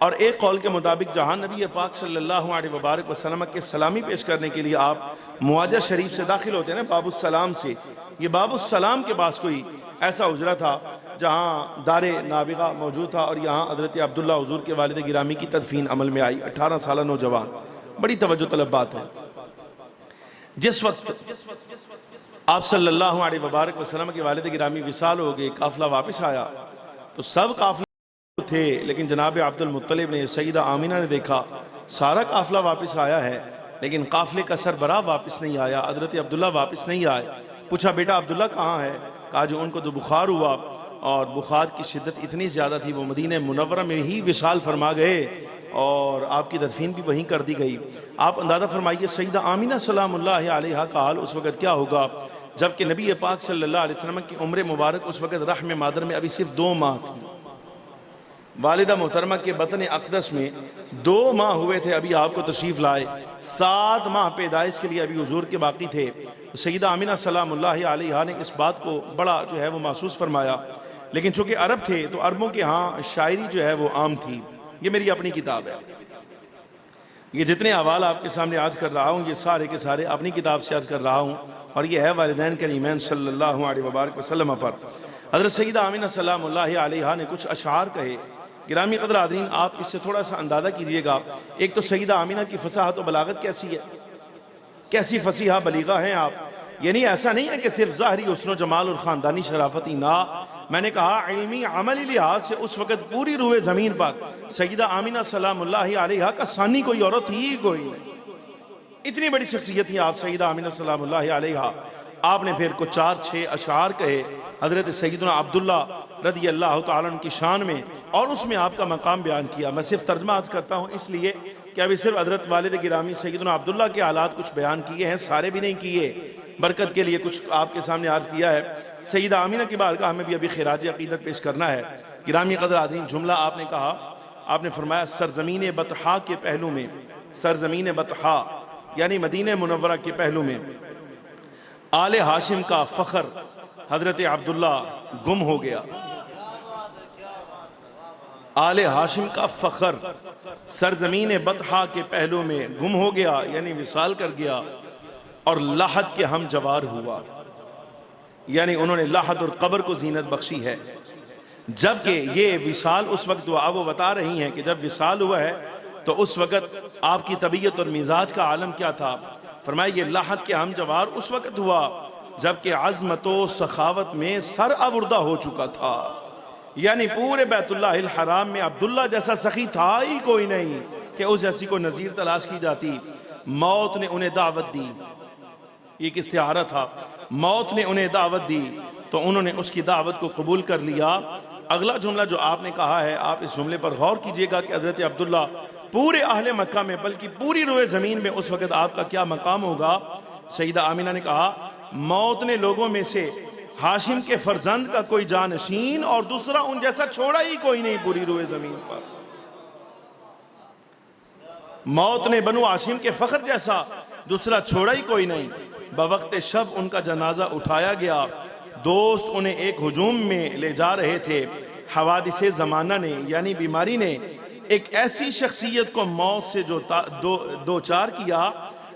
और एक कौल के मुताबिक जहाँ नबी पाक सल्लल्लाहु अलैहि वसल्लम के सलामी पेश करने के लिए आप मुआजा शरीफ से दाखिल होते हैं ना, बाबुस्सलाम से, ये बाबुस्सलाम के पास कोई ऐसा हुजरा था जहाँ दारे नाबिगा मौजूद था, और यहाँ हज़रत अब्दुल्ला हुजूर के वालिद गिरामी की तदफीन अमल में आई। 18 साल नौजवान, बड़ी तवज्जो तलब बात है। जिस वक्त आप सल्लल्लाहु अलैहि वसल्लम के वालिद गिरामी विसाल हो गए, काफिला वापस आया, तो सब काफिला थे, लेकिन जनाब अब्दुल मुत्तलिब ने, सईदा आमिना ने देखा सारा काफिला वापस आया है, लेकिन काफिले का सरबराह वापस नहीं आया, हज़रत अब्दुल्ला वापस नहीं आए। पूछा बेटा अब्दुल्ला कहाँ है? कहा जो उनको तो बुखार हुआ और बुखार की शिद्दत इतनी ज़्यादा थी वो मदीना मुनव्वरा में ही विसाल फरमा गए और आपकी तदफीन भी वहीं कर दी गई। आप अंदाज़ा फरमाइए सईदा आमिना सलामुल्लाहि अलैहा का हाल उस वक़्त क्या होगा, जबकि नबी पाक सल्लल्लाहु अलैहि वसल्लम की उम्र मुबारक उस वक़्त रहम मादर में अभी सिर्फ 2 माह थी। वालिदा मोहतरमा के बतन अक़दस में 2 माह हुए थे अभी आपको तशरीफ़ लाए, 7 माह पैदाइश के लिए अभी हुजूर के बाकी थे। तो सईदा आमिना सलामुल्लाहि अलैहा ने इस बात को बड़ा जो है वो महसूस फरमाया, लेकिन चूँकि अरब थे तो अरबों के यहाँ शायरी जो है वो आम थी। ये मेरी अपनी किताब है, ये जितने अहवाल आपके सामने आज कर रहा हूँ ये सारे के सारे अपनी किताब से आज कर रहा हूँ, और ये है वालिदैन करीमैन सल्लल्लाहु अलैहि वसल्लम पर। हज़रत सईदा आमिना सलामुल्लाहि अलैहा ने कुछ अशआर कहे। गिरामी क़दर आदरीन, आप इससे थोड़ा सा अंदाज़ा कीजिएगा। एक तो सईदा आमिना की फसाहत और बलागत कैसी है, कैसी फसीहा बलीगा हैं आप। यानी ऐसा नहीं है कि सिर्फ ज़ाहरी हुस्न जमाल और ख़ानदानी शराफत ही ना, मैंने कहा इल्मी अमली लिहाज से उस वक़्त पूरी रूए ज़मीन पर सईदा आमिना सलामुल्लाहि अलैहा का सानी कोई औरत ही कोई नहीं। इतनी बड़ी शख्सियत थी आप सईदा आमिना सलामुल्लाहि अलैहा। आपने फिर को 4-6 अशार कहे हज़रत सैयदना अब्दुल्ला रज़ी अल्लाह तआला अन्हु की शान में, और उसमें आपका मकाम बयान किया। मैं सिर्फ तर्जमा आज करता हूँ इसलिए कि अभी सिर्फ हज़रत वालिद गिरामी सैयदना अब्दुल्ला के हालात कुछ बयान किए हैं, सारे भी नहीं किए, बरकत के लिए कुछ आपके सामने अर्ज किया है। सईदा आमिना की बारगाह में भी अभी खिराज अक़ीदत पेश करना है। गिरामी क़दर आदीन, जुमला आपने कहा, आपने फरमाया सरज़मीन बतहा के पहलू में, सरज़मीन बतहा यानी मदीने मुनव्वरा के पहलू में आले हाशिम का फ़ख्र हज़रत अब्दुल्ला गुम हो गया। आले हाशिम का फ़ख्र सरज़मीन बतहा के पहलू में गुम हो गया, यानी विसाल कर गया, और लाहद के हम जवार हुआ, यानी उन्होंने लाहद और कब्र को जीनत बख्शी है। जबकि ये विसाल उस वक्त हुआ, वो बता रही हैं कि जब विसाल हुआ है तो उस वक्त आपकी तबीयत और मिजाज का आलम क्या था। फरमाया ये लाहद के हम जवार उस वक्त हुआ जबकि अज़मत व सखावत में सर अबुर्दा हो चुका था, यानी पूरे बैतुल्लाहिल हराम में अब्दुल्ला जैसा सखी था ही कोई नहीं कि उस जैसी को नज़ीर तलाश की जाती। मौत ने उन्हें दावत दी, एक इस्तिआरा था, मौत ने उन्हें दावत दी तो उन्होंने उसकी दावत को कबूल कर लिया। अगला जुमला जो आपने कहा है, आप इस जुमले पर गौर कीजिएगा कि हज़रत अब्दुल्ला पूरे अहले मक्का में बल्कि पूरी रोए ज़मीन में उस वक़्त आपका क्या मकाम होगा। सईदा आमिना ने कहा मौत ने लोगों में से हाशिम के फर्जंद का कोई जानशीन और दूसरा उन जैसा छोड़ा ही कोई नहीं पूरी रोए ज़मीन पर। मौत ने बनु हाशिम के फ़ख्र जैसा दूसरा छोड़ा ही कोई नहीं। बवक्त शब उनका जनाजा उठाया गया, दोस्त उन्हें एक हुजूम में ले जा रहे थे। हवादिसे ज़माना ने यानी बीमारी ने एक ऐसी शख्सियत को मौत से जो दो चार किया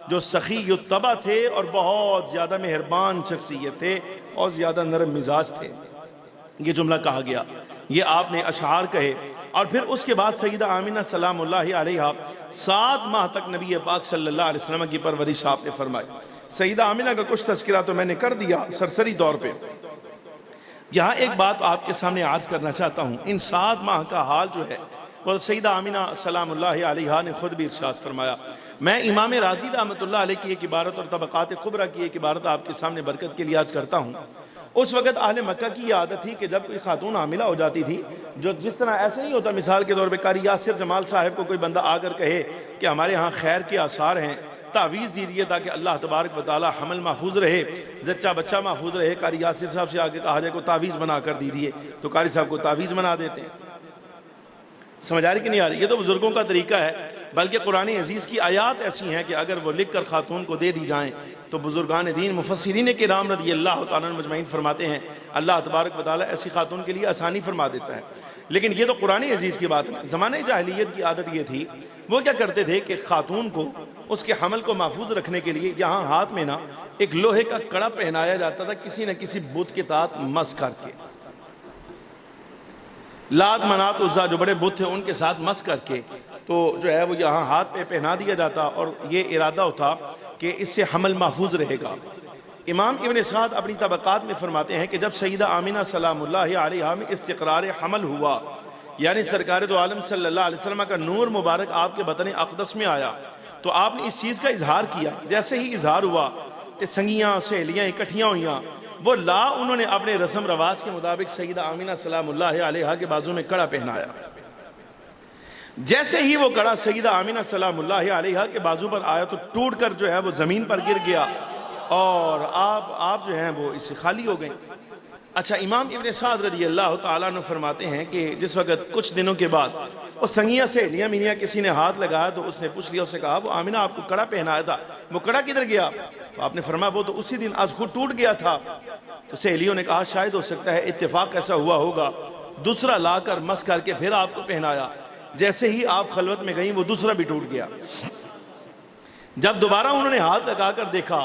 जो सखी युत्तबा थे और बहुत ज़्यादा मेहरबान शख्सियत थे और ज़्यादा नरम मिजाज थे। ये जुमला कहा गया, ये आपने अशआर कहे। और फिर उसके बाद सईदा आमिना सलामुल्लाहि अलैहा 7 माह तक नबी पाक सल्लल्लाहु अलैहि वसल्लम की परवरिश आपने फरमाई। सईदा आमिना का कुछ तज़किरा तो मैंने कर दिया सरसरी तौर पे। यहाँ एक बात आपके सामने आज करना चाहता हूँ। इन 7 माह का हाल जो है वो सईदा आमिना सलामुल्लाहि अलैहा ने खुद भी इरशाद फरमाया। मैं इमाम राजी रहमतुल्लाह अलैह की एक इबारत और तबक़ात कुबरा की एक इबारत आपके सामने बरकत के लिए आज करता हूँ। उस वक़्त अहले मक्का की आदत थी कि जब कोई खातून हामिला हो जाती थी, जो जिस तरह ऐसे नहीं होता, मिसाल के तौर पर कारी यासिर जमाल साहब को कोई बंदा आकर कहे कि हमारे यहाँ खैर के आसार हैं, तावीज़ दीजिए ताकि अल्लाह तबारक व तआला हमल महफूज रहे, जच्चा बच्चा महफूज रहे। कारी यासिर साहब से आगे कहा जाए को तावीज़ बना कर दीजिए तो कारी साहब को तावीज़ बना देते हैं। समझ आ रही कि नहीं आ रही? ये तो बुजुर्गों का तरीका है। बल्कि कुरान अजीज़ की आयात ऐसी हैं कि अगर वो लिख कर खातून को दे दी जाएँ तो बुजुर्गान दीन मुफस्सिरीन के राम रज़ी अल्लाह तआला अन्हुम मजमईन फरमाते हैं अल्लाह तबारक व तआला ऐसी खातून के लिए आसानी फरमा देता है। लेकिन ये तो कुरान अजीज़ की बात है। ज़माने जाहिलियत की आदत ये थी, वो क्या करते थे कि खातून को उसके हमल को महफूज रखने के लिए यहाँ हाथ में ना एक लोहे का कड़ा पहनाया जाता था, किसी न किसी बुत के तात मस करके, लात मनात उज़्ज़ा जो बड़े बुत थे उनके साथ मस करके तो जो है वो यहाँ हाथ पे पहना दिया जाता और ये इरादा होता कि इससे हमल महफूज रहेगा। इमाम इब्न साद अपनी तबक़ात में फरमाते हैं कि जब सईदा आमिना सलामुल्लाहि अलैहा में इस्तिक़रार हमल हुआ, यानी सरकार दो आलम सल्लल्लाहु अलैहि वसल्लम का नूर मुबारक आपके बतन अक़दस में आया, तो आपने इस चीज़ का इजहार किया। जैसे ही इजहार हुआ तो संगियाँ सहेलियाँ इकट्ठियाँ हुई, वो ला उन्होंने अपने रस्म रवाज के मुताबिक सईदा आमिना सलामुल्लाहि अलैहा के बाजू में कड़ा पहनाया। जैसे ही वो कड़ा सईदा आमिना सलामुल्लाहि अलैहा के बाजू पर आया तो टूट कर जो है वो ज़मीन पर गिर गया और आप जो हैं वो इससे खाली हो गए। अच्छा, इमाम इब्न साद रज़ी अल्लाह तआला अन्हु फरमाते हैं कि जिस वक़्त कुछ दिनों के बाद वो संगिया से लिया मिनिया किसी ने हाथ लगाया तो उसने पूछ लिया, उससे कहा वो आमिना आपको कड़ा पहनाया था, वो कड़ा किधर गया? तो आपने फरमाया वो तो उसी दिन आज खुद टूट गया था। तो सहेलियों ने कहा शायद हो सकता है इत्तेफाक ऐसा हुआ होगा। दूसरा लाकर मस करके फिर आपको पहनाया। जैसे ही आप खलवत में गई वो दूसरा भी टूट गया। जब दोबारा उन्होंने हाथ लगाकर देखा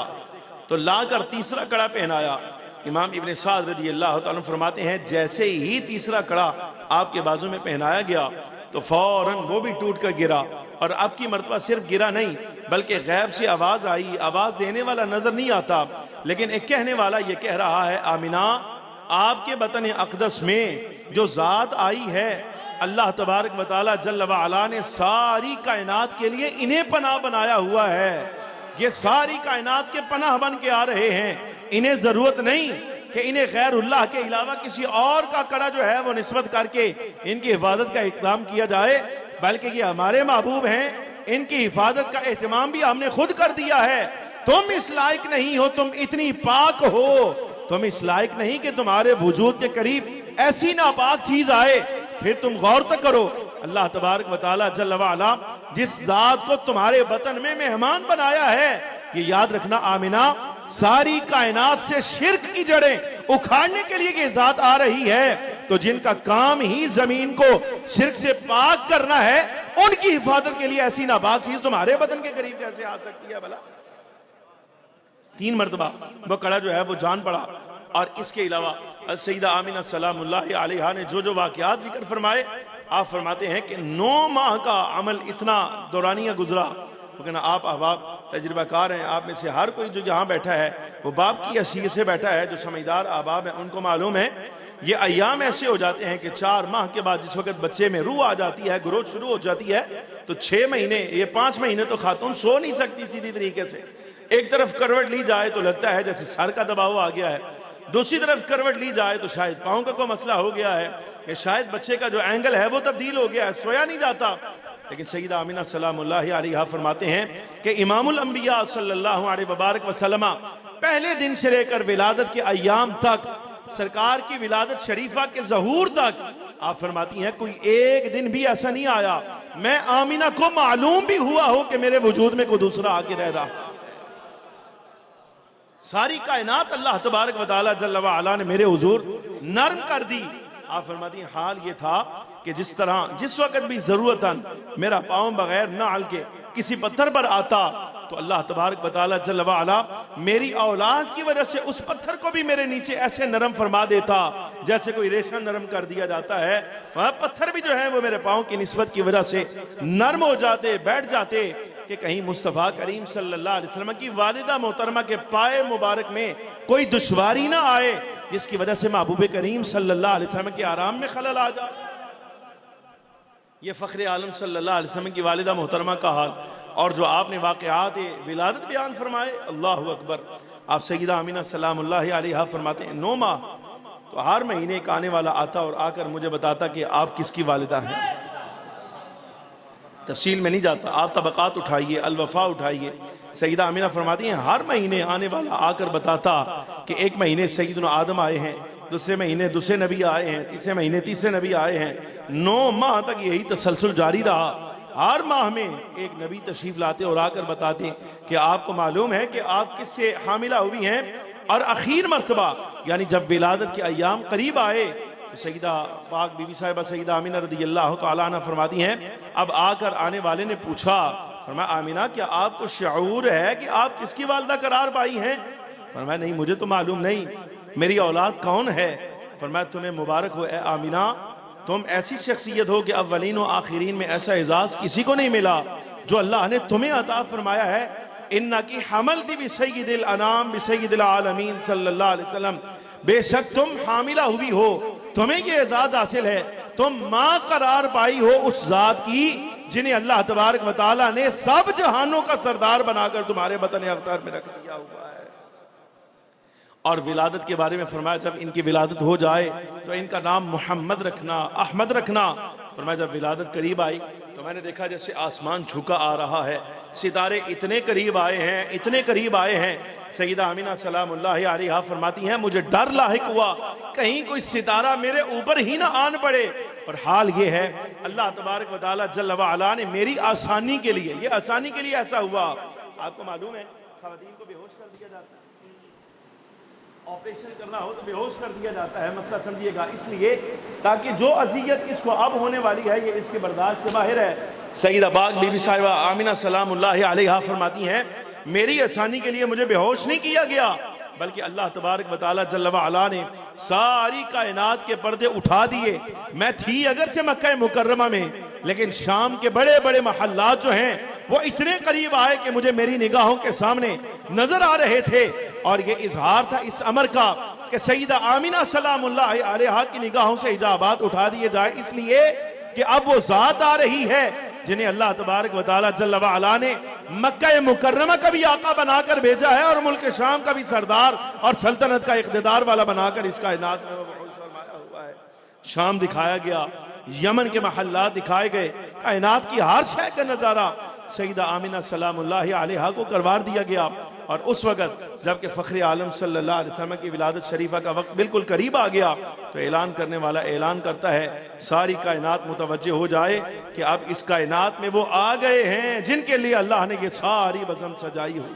तो लाकर तीसरा कड़ा पहनाया। इमाम इब्न साद रज़ी अल्लाह तआला फरमाते हैं जैसे ही तीसरा कड़ा आपके बाजू में पहनाया गया तो फौरन वो भी टूट कर गिरा। और अब की मर्तबा सिर्फ गिरा नहीं बल्कि गैब से आवाज़ आई। आवाज़ देने वाला नजर नहीं आता लेकिन एक कहने वाला ये कह रहा है, आमिना आपके बतन अक़दस में जो ज़ात आई है अल्लाह तबारक व तआला जल्ल व अला ने सारी कायनात के लिए इन्हें पनाह बनाया हुआ है। ये सारी कायनात के पनाह बन के आ रहे हैं। इन्हें जरूरत नहीं कि इन्हें गैरुल्लाह के अलावा किसी और का कड़ा जो है वो निस्बत करके इनकी हिफाजत का इक़दाम किया जाए, बल्कि ये हमारे महबूब हैं, इनकी हिफाजत का एहतमाम भी हमने खुद कर दिया है। तुम इस लायक नहीं हो, तुम इतनी पाक हो, तुम इस लायक नहीं कि तुम्हारे वजूद के करीब ऐसी नापाक चीज आए। फिर तुम गौर तक करो, अल्लाह तबारक व तआला जल्ल व अला जिस जात को तुम्हारे वतन में मेहमान बनाया है, ये याद रखना आमिना, सारी कायनात से शिर्क की जड़ें उखाड़ने के लिए ये जात आ रही है। तो जिनका काम ही जमीन को शिर्क से पाक करना है, उनकी हिफाजत के लिए ऐसी नापाक चीज तुम्हारे वतन के करीब कैसे आ सकती है भला? 3 मरतबा वो कड़ा जो है वो जान पड़ा। और इसके अलावा सईदा आमिना सलामुल्लाह अलैहा ने जो जो वाकयात जिक्र फरमाए, आप फरमाते हैं कि 9 माह का अमल इतना दौरानिया गुजरा। तो कहना आप अहबाब तजर्बाकार हैं, आप में से हर कोई जो यहाँ बैठा है वो बाप की हैसियत से बैठा है, जो समझदार अहबाब हैं उनको मालूम है ये अय्याम ऐसे हो जाते हैं कि 4 माह के बाद जिस वक्त बच्चे में रूह आ जाती है, ग्रोथ शुरू हो जाती है, तो 6 महीने, ये 5 महीने तो खातून सो नहीं सकती सीधी तरीके से। एक तरफ करवट ली जाए तो लगता है जैसे सर का दबाव आ गया है, दूसरी तरफ करवट ली जाए तो शायद पाँव का कोई मसला हो गया है, कि शायद बच्चे का जो एंगल है वो तब्दील हो गया है, सोया नहीं जाता। लेकिन सईदा आमिना सलामुल्लाह अलैहा फरमाते हैं कि इमामुल अंबिया सल्लल्लाहु अलैहि वबारक वसल्लम पहले दिन से लेकर विलादत के अय्याम तक, सरकार की विलादत शरीफा के ज़हूर तक, आप फरमाती हैं कोई एक दिन भी ऐसा नहीं आया मैं आमिना को मालूम भी हुआ हो कि मेरे वजूद में कोई दूसरा आके रह रहा। सारी कायनात अल्लाह तबारक व तआला जल्ल व अला ने मेरे हुजूर नर्म कर दी। आप फरमाती हैं हाल ये था कि जिस तरह जिस वक्त भी जरूरतन मेरा पाँव बगैर नाल के किसी पत्थर पर आता तो अल्लाह तबारक व तआला जल्ल व अला मेरी औलाद की वजह से उस पत्थर को भी मेरे नीचे ऐसे नरम फरमा देता जैसे कोई रेशा नरम कर दिया जाता है। वह पत्थर भी जो है वो मेरे पाँव की निस्बत की वजह से नरम हो जाते, बैठ जाते, कि कहीं मुस्तफ़ा करीम सल्लल्लाहु अलैहि वसल्लम की वालिदा मोहतरमा के पाए मुबारक में कोई दुश्वारी ना आए जिसकी वजह से महबूब करीम सल्लल्लाहु अलैहि वसल्लम के आराम में खलल आ जाए। ये फ़ख्र आलम सल्लल्लाहु अलैहि वसल्लम की वालिदा मोहतरमा का हाल। और जो आपने वाक़यात विलादत बयान फरमाए, अल्लाहु अकबर। आप सईदा आमिना सलामुल्लाह अलैहा फरमाते हैं 9 माह तो हर महीने एक आने वाला आता और आकर मुझे बताता कि आप किसकी वालिदा हैं। तफसील में नहीं जाता, आप तबक़ात उठाइए, अलवफ़ा उठाइए। सईदा आमिना फरमाती हैं हर महीने आने वाला आकर बताता कि एक महीने सईदना आदम आए हैं, दूसरे महीने दूसरे नबी आए हैं, तीसरे महीने तीसरे नबी आए हैं। 9 माह तक यही तसलसल जारी रहा। हर माह में एक नबी तशरीफ लाते और आकर बताते कि आपको मालूम है कि आप किससे हामिला हुई हैं। और आखिर मरतबा यानी जब विलादत के अय्याम करीब आए तो सईदा पाक बीबी साहिबा सईदा आमिना रज़ियल्लाहु तआला अन्हा फरमाती हैं अब आकर आने वाले ने पूछा, फरमाया आमिना क्या आपको शऊर है कि आप किसकी वालिदा करार पाई हैं? फरमाया नहीं मुझे तो मालूम नहीं, मेरी औलाद कौन है? फरमाया तुम्हें मुबारक हो ए आमिना, तुम ऐसी शख्सियत हो कि अव्वलीन व आखिरीन में ऐसा एजाज किसी को नहीं मिला जो अल्लाह ने तुम्हें अता फरमाया है। इन्ना की हमल दी भी सय्यिदिल अनाम भी सय्यिदिल आलमीन सल्लल्लाहु अलैहि वसल्लम, बेशक तुम हामिला हुई हो, तुम्हें ये एजाज हासिल है, तुम माँ करार पाई हो उस जात की जिन्हें अल्लाह तबारक व तआला ने सब जहानों का सरदार बनाकर तुम्हारे वतन अख्तर में रख दिया हुआ है। और विलादत के बारे में फरमाया जब इनकी विलादत हो जाए तो इनका नाम मोहम्मद रखना, अहमद रखना। फरमाया जब विलादत करीब आई तो मैंने देखा जैसे आसमान झुका आ रहा है, सितारे इतने करीब आए हैं, इतने करीब आए हैं। सईदा आमिना सलामुल्लाह अलैहा फरमाती हैं मुझे डर लाहिक हुआ कहीं कोई सितारा मेरे ऊपर ही ना आन पड़े। और हाल ये है अल्लाह तबारक व तआला जल्ल व अला ने मेरी आसानी के लिए, ये आसानी के लिए ऐसा हुआ। आपको मालूम है ख़वातीन को बेहोश कर दिया जाता है, ऑपरेशन करना हो तो बेहोश कर दिया जाता है, मसला समझिएगा, इसलिए ताकि जो अजियत इसको अब होने वाली है ये इसके बर्दाश्त से बाहर है। सईदा पाक बीबी साहिबा आमिना सलामुल्लाह अलैहा फरमाती हैं मेरी आसानी के लिए मुझे बेहोश नहीं किया गया बल्कि अल्लाह तबारक व तआला जल्ल व अला ने सारी कायनात के पर्दे उठा दिए। मैं थी अगरचे मक्का मुकर्रमा में, लेकिन शाम के बड़े बड़े महल्लात जो हैं वो इतने करीब आए कि मुझे मेरी निगाहों के सामने नजर आ रहे थे। और ये इजहार था इस अमर का कि सईदा आमिना सलामुल्लाह अलैहा की निगाहों से हिजाबात उठा दिए जाए, इसलिए कि अब वो जात आ रही है जिन्हें अल्लाह तबारक व तआला जल्ल व अला ने मक्का मुकर्रमा का भी आका बनाकर भेजा है और मुल्क शाम का भी सरदार और सल्तनत का इक़्तिदार वाला बनाकर इस कायनात में फरमाया हुआ है। शाम दिखाया गया, यमन के महल्लात दिखाए गए, कायनात की हर शय का नज़ारा सईदा आमिना सलामुल्लाहि अलैहा को करवार दिया गया। और उस वक़्त जबकि फ़ख्र आलम सल्लल्लाहु अलैहि वसल्लम की विलादत शरीफा का वक्त बिल्कुल करीब आ गया, तो ऐलान करने वाला ऐलान करता है, सारी कायनात मुतवज्जे हो जाए कि अब इस कायनात में वो आ गए हैं जिनके लिए अल्लाह ने ये सारी बज़म सजाई हुई।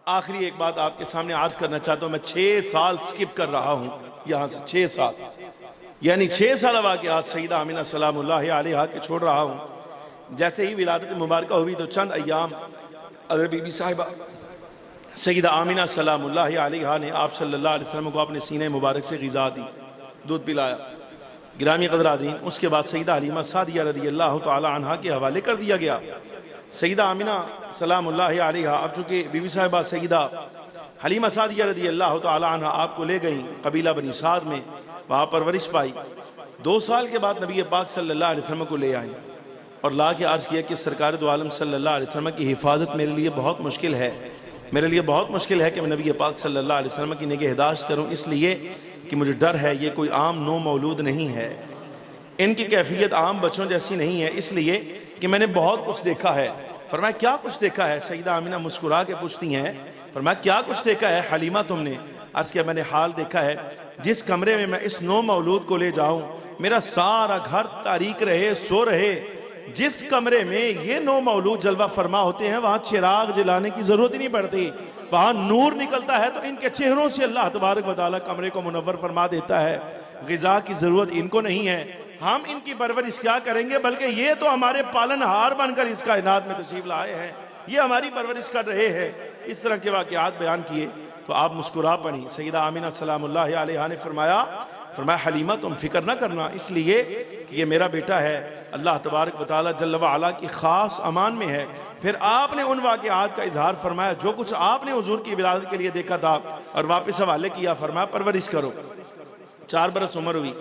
आखिरी एक बात आपके सामने अर्ज करना चाहता हूँ। मैं 6 साल स्किप कर रहा हूँ यहाँ से, 6 साल, यानी 6 साल वाक़यात सईदा आमिना सलामुल्लाहि अलैहा के छोड़ रहा हूँ। जैसे ही विलादत मुबारक हुई तो चंद अय्याम अदर बीबी साहिबा सईदा आमिना सलामुल्लाहि अलैहा ने आप सल्लल्लाहु अलैहि वसल्लम को अपने सीने मुबारक से ग़िज़ा दी, दूध पिलाया। गिरामी क़दरादीन, उसके बाद सईदा हलीमा सादिया रज़ी अल्लाह तआला अन्हा के हवाले कर दिया गया। सईदा आमिना सलामुल्लाहि अलैहा, अब चूँकि बीबी साहिबा सईदा हलीमा सादिया रज़ी अल्लाह तआला अन्हा आपको ले गई कबीला बनी साद में, वहाँ परवरिश पाई। 2 साल के बाद नबी पाक सल्लल्लाहु अलैहि वसल्लम को ले आई और ला के अर्ज़ किया कि सरकार दो आलम सल्लल्लाहु अलैहि वसल्लम की हिफाजत मेरे लिए बहुत मुश्किल है, मेरे लिए बहुत मुश्किल है कि मैं नबी पाक सल्लल्लाहु अलैहि वसल्लम की निगहदाश्त करूँ, इसलिए कि मुझे डर है ये कोई आम नो मौलूद नहीं है, इनकी कैफियत आम बच्चों जैसी नहीं है, इसलिए कि मैंने बहुत कुछ देखा है। फरमाया क्या कुछ देखा है? सईदा आमिना मुस्कुरा के पूछती हैं, फरमाया क्या कुछ देखा है हलीमा तुमने? अर्ज़ किया मैंने हाल देखा है, जिस कमरे में मैं इस नो मौलूद को ले जाऊँ मेरा सारा घर तारीक रहे, सो रहे, जिस कमरे में ये नो मौलूद जलवा फरमा होते हैं वहाँ चिराग जलाने की ज़रूरत ही नहीं पड़ती, वहाँ नूर निकलता है तो इनके चेहरों से अल्लाह तबारक व तआला कमरे को मुनव्वर फरमा देता है। ग़िज़ा की ज़रूरत इनको नहीं है, हम इनकी परवरिश क्या करेंगे, बल्कि ये तो हमारे पालनहार बनकर इस कायनात में तशरीफ़ लाए हैं, ये हमारी परवरिश कर रहे हैं। इस तरह के वाक़यात बयान किए तो आप मुस्कुरा पड़ी। सईदा आमिना सलामुल्लाहि अलैहा ने फरमाया हलीमा तुम फिक्र ना करना, इसलिए कि ये मेरा बेटा है, अल्लाह तबारक व तआला जल्ल व अला की ख़ास अमान में है। फिर आपने उन वाक़यात का इजहार फरमाया जो कुछ आपने हुजूर की विलादत के लिए देखा था और वापस हवाले किया। फरमाया परवरिश करो। 4 बरस उम्र हुई,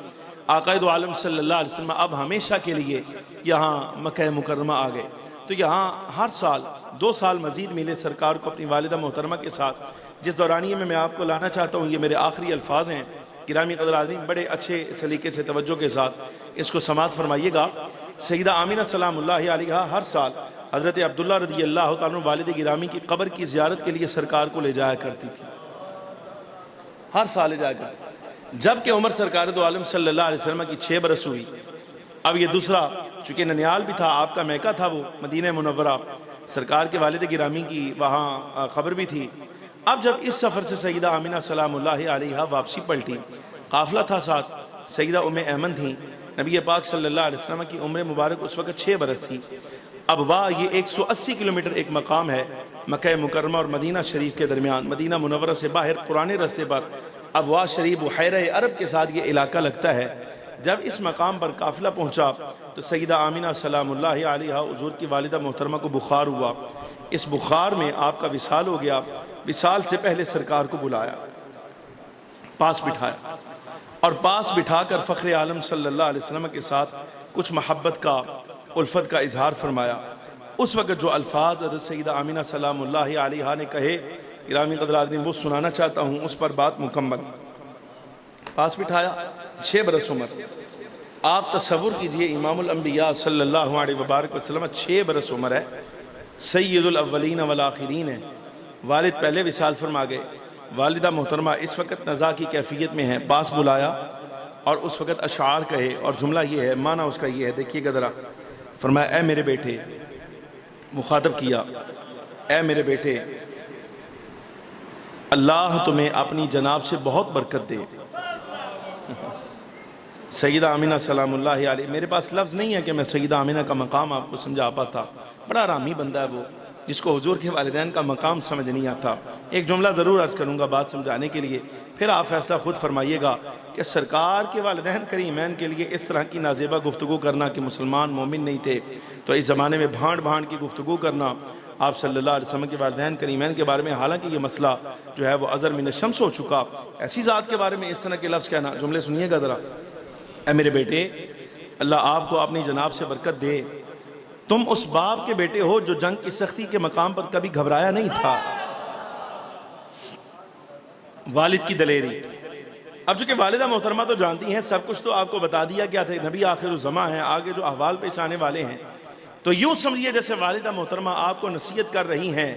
आक़ाए दो आलम सल्लल्लाहु अलैहि वसल्लम अब हमेशा के लिए यहाँ मक्का मुकर्रमा आ गए। तो यहाँ हर साल 2 साल मज़ीद मिले सरकार को अपनी वालिदा मोहतरमा के साथ, जिस दौरानिए में मैं आपको लाना चाहता हूँ, ये मेरे आखिरी अल्फाज हैं। गिरामी क़दरादीन, बड़े अच्छे सलीके से तवज्जो के साथ इसको समात फरमाइएगा। सईदा आमिना सलामुल्लाहि अलैहा हर साल हज़रत अब्दुल्ला रज़ी अल्लाह तआला अन्हु वालिद गिरामी की कब्र की ज़ियारत के लिए सरकार को ले जाया करती थी, हर साल ले जाया करती। जबकि उम्र सरकार दो आलम सल्लल्लाहु अलैहि वसल्लम की 6 बरस हुई। अब ये दूसरा, चूँकि ननियाल भी था, आपका मैका था वो मदीना मुनव्वरा, सरकार के वालिद गिरामी की वहाँ ख़बर भी थी। अब जब इस सफ़र से सईदा आमिना सलामुल्लाहि अलैहा वापसी पलटी, काफ़िला था साथ, सईदा उम्मे ऐमन थी, नबी पाक सल्लल्लाहु अलैहि वसल्लम की उम्र मुबारक उस वक़्त 6 बरस थी। अब वाह ये 180 किलोमीटर एक मकाम है मक्का मुकर्रमा और मदीना शरीफ के दरमियान, मदीना मुनव्वरा से बाहर पुराने रास्ते पर अबवा शरीफ बुहैरा अरब के साथ ये इलाका लगता है। जब इस मकाम पर काफ़िला पहुँचा तो सईदा आमिना सलामुल्लाहि अलैहा हुज़ूर की वालिदा मोहतरमा को बुखार हुआ। इस बुखार में आपका विसाल हो गया। विसाल से पहले सरकार को बुलाया, पास बिठाया और पास बिठाकर फ़ख्र आलम सल्लल्लाहु अलैहि वसल्लम के साथ कुछ मोहब्बत का, उल्फत का इजहार फरमाया। उस वक़्त जो अल्फाज हज़रत सईदा आमिना सलामुल्लाहि अलैहा ने कहे, गिरामी क़दरादीन, वो सुनाना चाहता हूँ, उस पर बात मुकम्मल। पास बिठाया, 6 बरस उम्र। आप तसव्वुर कीजिए, इमामुल अंबिया सल्लल्लाहु अलैहि वसल्लम 6 बरस उम्र है, सय्यदुल अव्वलीन वल आखिरीन है। वालिद पहले विसाल फरमा गए, वालिदा मोहतरमा इस वक़्त नज़ा की कैफियत में है। पास बुलाया और उस वक़्त अशार कहे और जुमला ये है, माना उसका ये है, देखिएगा ज़रा। फरमाया, ए मेरे बेटे, मुखातब किया, ए मेरे बेटे, अल्लाह तुम्हें अपनी जनाब से बहुत बरकत दे। सईदा आमिना सलामुल्लाहि अलैहा, मेरे पास लफ्ज़ नहीं है कि मैं सईदा आमिना का मकाम आपको समझा पाता, बड़ा आरामी बंदा है वो, जिसको हुजूर के वालिदैन का मकाम समझ नहीं आता। एक जुमला ज़रूर अर्ज़ करूँगा बात समझाने के लिए, फिर आप फैसला खुद फरमाइएगा कि सरकार के वालिदैन करीमैन के लिए इस तरह की नाज़ेबा गुफ्तगू करना कि मुसलमान मोमिन नहीं थे, तो इस ज़माने में भांड भांड की गुफ्तगू करना आप सल्लल्लाहु अलैहि वसल्लम के वालिदैन करीमैन के बारे में, हालांकि ये मसला जो है वो अज़र मिन शम्स हो चुका, ऐसी ज़ात के बारे में इस तरह के लफ्ज़ कहना। जुमले सुनिएगा ज़रा। ए मेरे बेटे, अल्लाह आपको अपनी जनाब से बरकत दे। तुम उस बाप के बेटे हो जो जंग की सख्ती के मकाम पर कभी घबराया नहीं था। वालिद की दलेरी। अब चूंकि वालिदा मोहतरमा तो जानती हैं, सब कुछ तो आपको बता दिया गया था, नबी आखिरुज़्ज़मा है, आगे जो अहवाल पेश आने वाले हैं, तो यूं समझिए जैसे वालिदा मोहतरमा आपको नसीहत कर रही हैं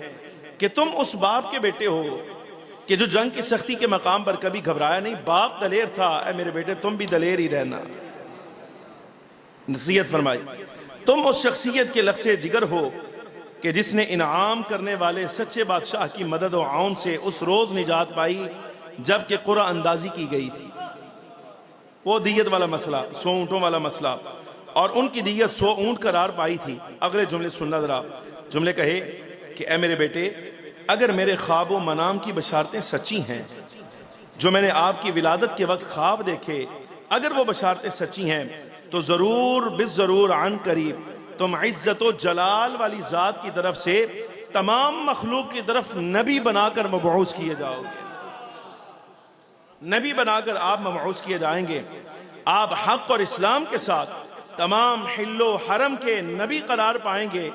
कि तुम उस बाप के बेटे हो कि जो जंग की सख्ती के मकाम पर कभी घबराया नहीं। बाप दलेर था, ऐ मेरे बेटे तुम भी दलेर ही रहना। नसीहत फरमाई। तुम उस शख्सियत के लफ्ज़े जिगर हो कि जिसने इनाम करने वाले सच्चे बादशाह की मदद और आउन से उस रोज निजात पाई जबकि कुरा अंदाजी की गई थी। वो दियत वाला मसला, 100 ऊँटों वाला मसला, और उनकी दियत 100 ऊँट करार पाई थी। अगले जुमले सुनना जरा। जुमले कहे कि ऐ मेरे बेटे, अगर मेरे ख्वाब व मनाम की बशारतें सच्ची हैं, जो मैंने आपकी विलादत के वक्त ख्वाब देखे, अगर वो बशारतें सच्ची हैं तो ज़रूर बिज़रूर अन करीब तुम इज्जत व जलाल वाली ज़ात की तरफ से तमाम मखलूक की तरफ नबी बनाकर मबऊस किए जाओगे। नबी बनाकर आप मबऊस किए जाएंगे। आप हक और इस्लाम के साथ तमाम हिल्लो हरम के नबी करार पाएंगे।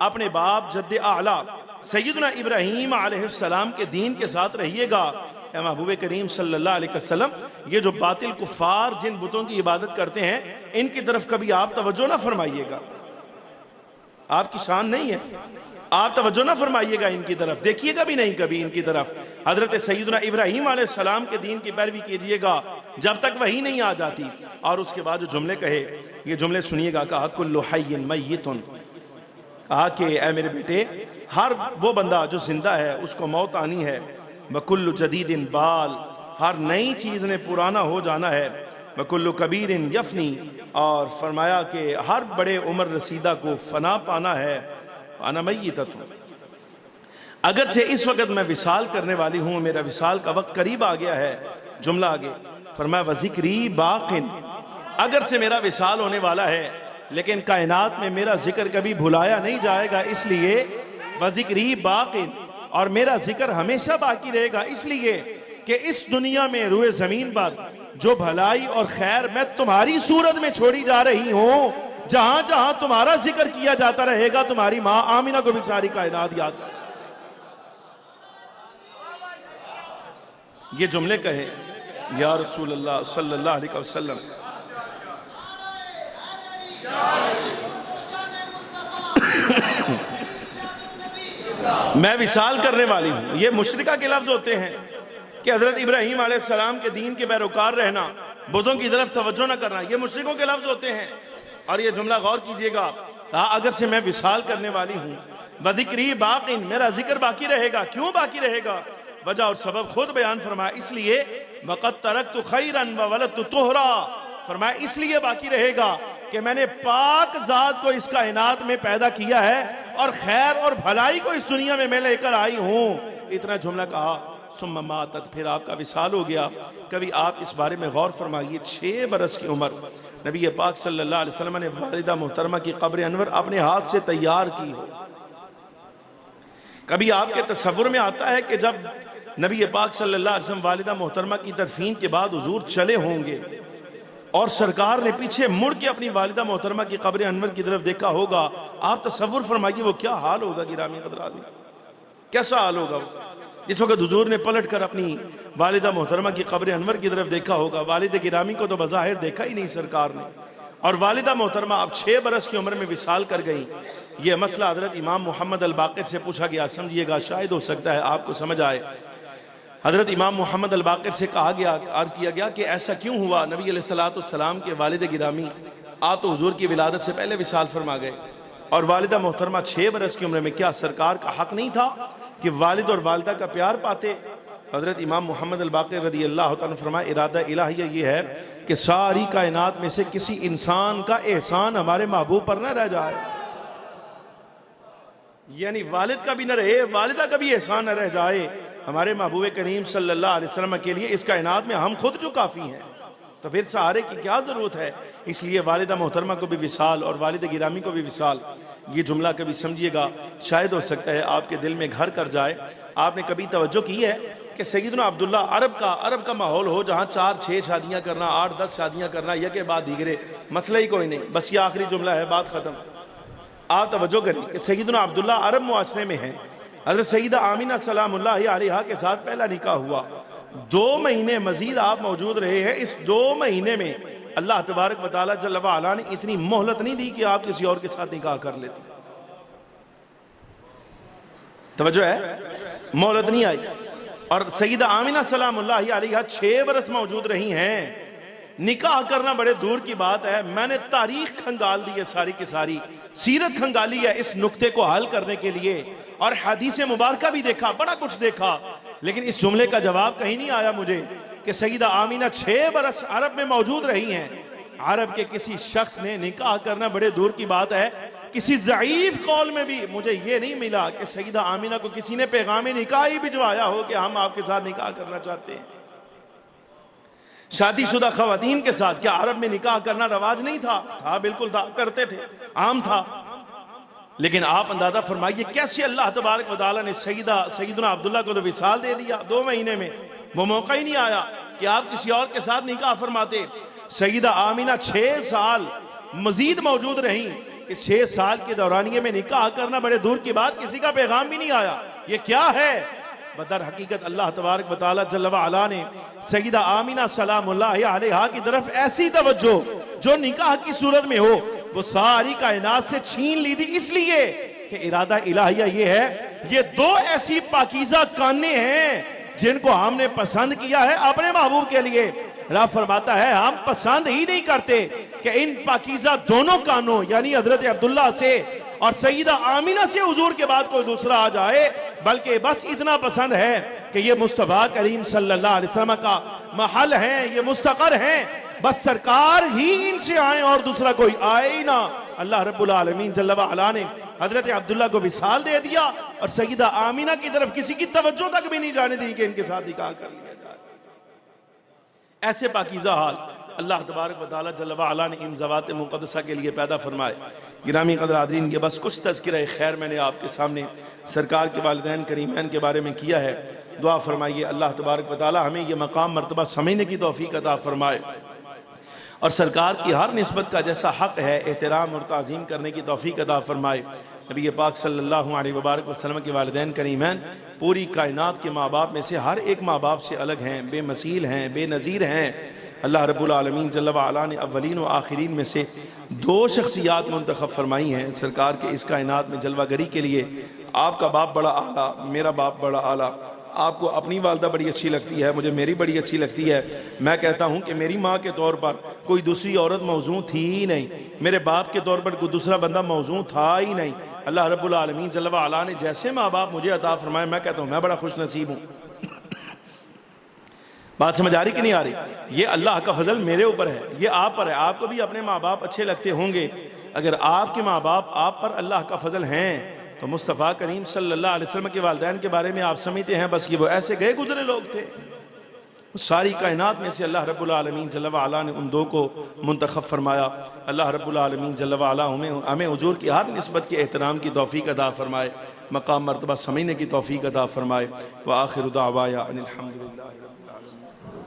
अपने बाप जद्दे आला सैयदना इब्राहीम अलैहिस्सलाम के दीन के साथ रहिएगा। महबूब करीम सल्लल्लाहु अलैहि वसल्लम, ये जो बातिल कुफार जिन बुतों की इबादत करते हैं, इनकी तरफ कभी आप तवज्जो ना फरमाइएगा। आपकी शान नहीं है, आप तवज्जो ना फरमाइएगा इनकी तरफ, देखिएगा भी नहीं कभी इनकी तरफ। हजरत सैयदना इब्राहीम अलैहिस्सलाम के दीन की पैरवी कीजिएगा जब तक वही नहीं आ जाती। और उसके बाद जो जुमले कहे, ये जुमले सुनिएगा। कहा कुल्लु हय्यिन मय्यितुन, कहा कि ऐ मेरे बेटे, हर वो बंदा जो जिंदा है उसको मौत आनी है। वकुल्लु जदीदिन बाल, हर नई चीज ने पुराना हो जाना है। वकुल्लु कबीरिन यफनी, और फरमाया कि हर बड़े उम्र रसीदा को फना पाना है। अना मय्यितुन, अगरचे इस वक्त मैं विसाल करने वाली हूँ, मेरा विसाल का वक्त करीब आ गया है। जुमला आगे फरमाया वज़िक्री बाक़िन, अगरचे मेरा विसाल होने वाला है लेकिन कायनात में मेरा जिक्र कभी भुलाया नहीं जाएगा, इसलिए वज़िक्री बाक़िन, और मेरा जिक्र हमेशा बाकी रहेगा, इसलिए कि इस दुनिया में रुए जमीन पर जो भलाई और खैर मैं तुम्हारी सूरत में छोड़ी जा रही हूं, जहां जहां तुम्हारा जिक्र किया जाता रहेगा, तुम्हारी मां आमिना को भी सारी कायनात याद। ये जुमले कहे या रसूल अल्लाह सल्लल्लाहु अलैहि वसल्लम। मैं विसाल करने वाली हूं। ये मुशरिका के लफ्ज होते हैं कि हजरत इब्राहीम अलैहिस्सलाम के दीन के पैरोकार रहना, बुतों की तरफ तवज्जो न करना, ये मुशरिकों के लफ्ज होते हैं। और ये जुमला गौर कीजिएगा। कहा अगरचे मैं विसाल करने वाली हूं, वज़िक्री बाक़िन, मेरा जिक्र बाकी रहेगा। क्यों बाकी रहेगा? वजह और सबब खुद बयान फरमाया, इसलिए वक़द तरक्तु खैरन व वलदतु तुहरा, फरमाया इसलिए बाकी रहेगा कि मैंने पाक ज़ात को इस कायनात में पैदा किया है और खैर और भलाई को इस दुनिया में मैं लेकर आई हूं। इतना जुमला कहा। सुम्मा मातत, फिर आपका विसाल हो गया। कभी आप इस बारे में गौर फरमाइए। 6 बरस की उम्र नबी पाक सल्लल्लाहु अलैहि वसल्लम ने वालिदा मोहतरमा की कब्र अनवर अपने हाथ से तैयार की हो। कभी आपके तसव्वुर में आता है कि जब नबी पाक सल्लल्लाहु अलैहि वसल्लम वालिदा मोहतरमा की तदफीन के बाद हुजूर चले होंगे और सरकार ने पीछे मुड़ के अपनी वालिदा मोहतरमा की कब्र अनवर की तरफ देखा होगा, आप तसव्वुर फरमाइए वो क्या हाल होगा। गिरामी हज़रात, कैसा हाल होगा जिस वक्त हुजूर ने पलट कर अपनी वालिदा मोहतरमा की कब्र अनवर की तरफ देखा होगा। वालिद गिरामी को तो बज़ाहिर देखा ही नहीं सरकार ने, और वालिदा मोहतरमा अब 6 बरस की उम्र में विसाल कर गई। यह मसला हजरत इमाम मोहम्मद अल बाक़िर से पूछा गया। समझिएगा, शायद हो सकता है आपको समझ आए। हजरत इमाम मोहम्मद अल बाक़िर से कहा गया, अर्ज किया गया कि ऐसा क्यों हुआ, नबी अलैहिस्सलाम के वालिद गिरामी आप तो हुजूर की विलादत से पहले विसाल फरमा गए और वालिदा मोहतरमा 6 बरस की उम्र में, क्या सरकार का हक नहीं था कि वालिद और वालिदा का प्यार पाते? हजरत इमाम मोहम्मद अल बाक़िर रज़ी अल्लाह तआला फरमाए, इरादा इलाहिया ये है कि सारी कायनात में से किसी इंसान का एहसान हमारे महबूब पर न रह जाए, यानी वालिद का भी न रहे, वालिदा का भी एहसान न रह जाए। हमारे महबूब करीम सल्लल्लाहु अलैहि वसल्लम के लिए इस कायनात में हम खुद जो काफ़ी हैं, तो फिर सहारे की क्या ज़रूरत है। इसलिए वालिदा मोहतरमा को भी विसाल और वालिद गिरामी को भी विसाल। ये जुमला कभी समझिएगा, शायद हो सकता है आपके दिल में घर कर जाए। आपने कभी तवज्जो की है कि सैयदना अब्दुल्ला अरब का माहौल हो जहाँ 4-6 शादियाँ करना, 8-10 शादियाँ करना, यह के बाद दीगरे मसला ही कोई नहीं, बस ये आखिरी जुमला है, बात ख़त्म। आप तवज्जो करें कि सैयदना अब्दुल्ला अरब मुआशरे में हैं। हज़रत सैयदा आमिना सलामुल्लाहि अलैहा के साथ पहला निकाह हुआ, 2 महीने मजीद आप मौजूद रहे हैं। इस 2 महीने में अल्लाह तबारक व तआला जल्ल व अला ने इतनी मोहलत नहीं दी कि आप किसी और के साथ निकाह कर लेते। तवज्जो है, मोहलत नहीं आई। और सैयदा आमिना सलामुल्लाहि अलैहा 6 बरस मौजूद रही हैं। निकाह करना बड़े दूर की बात है। मैंने तारीख खंगाल दी है, सारी की सारी सीरत खंगाली है इस नुक्ते को हल करने के लिए, और हदीस मुबारका भी देखा, बड़ा कुछ देखा, लेकिन इस जुमले का जवाब कहीं नहीं आया मुझे कि सैयदा आमिना 6 बरस अरब में मौजूद रही हैं। अरब के किसी शख्स ने निकाह करना बड़े दूर की बात है, किसी ज़ईफ कौल में भी मुझे ये नहीं मिला कि सैयदा आमिना को किसी ने पैगाम निकाह ही भिजवाया हो कि हम आपके साथ निकाह करना चाहते हैं। शादीशुदा खवातीन के साथ क्या अरब में निकाह करना रवाज नहीं था? था, बिल्कुल था, करते थे, आम था। लेकिन आप अंदाजा फरमाइए कैसे अल्लाह तबारक व तआला ने सैयदना अब्दुल्ला को तो विसाल दे दिया 2 महीने में। वो मौका ही नहीं आया कि आप किसी और के साथ निकाह फरमाते। सैयदा आमिना 6 साल मजीद मौजूद रहीं। इस 6 साल के दौरानिये में निकाह करना बड़े दूर की बात, किसी का पैगाम भी नहीं आया। ये क्या है? बदर हकीकत अल्लाह तबारक व तआला जल्ल व अला ने सैयदा आमिना सलामुल्लाहि अलैहा की तरफ ऐसी तवज्जो जो निकाह की सूरत में हो वो सारी कायनात से छीन ली थी, इसलिए कि इरादा इलाहिया ये है, ये 2 ऐसी पाकीज़ा काने हैं जिनको हमने पसंद किया है अपने महबूब के लिए। रब फरमाता है हम पसंद ही नहीं करते कि इन पाकीज़ा दोनों कानों यानी हजरत अब्दुल्ला से और सैयदा आमिना से हुजूर के बाद कोई दूसरा आ जाए, बल्कि बस इतना पसंद है कि ये मुस्तफा करीम सल्लल्लाहु अलैहि वसल्लम का महल है, ये मुस्तकर हैं, बस सरकार ही इनसे आए और दूसरा कोई आए ही ना। अल्लाह रब्बुल आलमीन जल्ल व अला ने हजरत अब्दुल्ला को विसाल दे दिया और सैयदा आमिना की तरफ किसी की तवज्जो तक भी नहीं जाने दी कि इनके साथ निकाह कर लिया जाए। ऐसे पाकीज़ा हाल अल्लाह तबारक व तआला जल्ल व अला ने इन ज़वात मुक़द्दसा के लिए पैदा फरमाए। गिरामी क़द्र आदरीन, के बस कुछ तज़किरा खैर मैंने आपके सामने सरकार के वालिदैन करीमैन के बारे में किया है। दुआ फरमाइए अल्लाह तबारक व तआला हमें ये मकाम मर्तबा समझने की तौफीक अता फरमाए और सरकार की हर निस्बत का जैसा हक़ है एहतराम और ताज़ीम करने की तौफीक अता फरमाए। नबी पाक सल्लल्लाहु अलैहि वसल्लम के वालिदैन करीमैन पूरी कायनात के माँ बाप में से हर एक माँ बाप से अलग हैं, बेमसील हैं, बेनज़ीर हैं। अल्लाह रब्बुल आलमीन जल्ल व अला ने अव्वलीन व आखिरीन में से 2 शख्सियात मुंतखब फरमाई हैं सरकार के इस कायनात में जलवागरी के लिए। आपका बाप बड़ा आला, मेरा बाप बड़ा आला। आपको अपनी वालदा बड़ी अच्छी लगती है, मुझे मेरी बड़ी अच्छी लगती है। मैं कहता हूँ कि मेरी माँ के तौर पर कोई दूसरी औरत मौजूद थी ही नहीं, मेरे बाप के तौर पर कोई दूसरा बंदा मौजूद था ही नहीं। अल्लाह रब्बुल आलमीन जल्ल व अला ने जैसे माँ बाप मुझे अता फरमाए, मैं कहता हूँ मैं बड़ा खुश नसीब हूँ। बात समझ आ रही कि नहीं आ रही? ये अल्लाह का फजल मेरे ऊपर है, ये आप पर है। आपको भी अपने माँ बाप अच्छे लगते होंगे। अगर आपके माँ बाप आप पर अल्लाह का फजल हैं तो मुस्तफ़ा करीम सल्लल्लाहु अलैहि वसल्लम के वालिदैन के बारे में आप समझते हैं बस ये वो ऐसे गए गुजरे लोग थे। सारी कायनात में से अल्लाह रब्बुल आलमीन जल्ल व अला ने उन 2 को मुंतखब फरमाया। अल्लाह रब्बुल आलमीन जल्ल व अला हमें हुजूर की हर निस्बत के एहतराम की तौफीक अता फरमाए, मकाम मर्तबा समझने की तौफीक अता फरमाए। व आखिरु दावाया अनिल हम्दुलिल्लाहि रब्बिल आलमीन।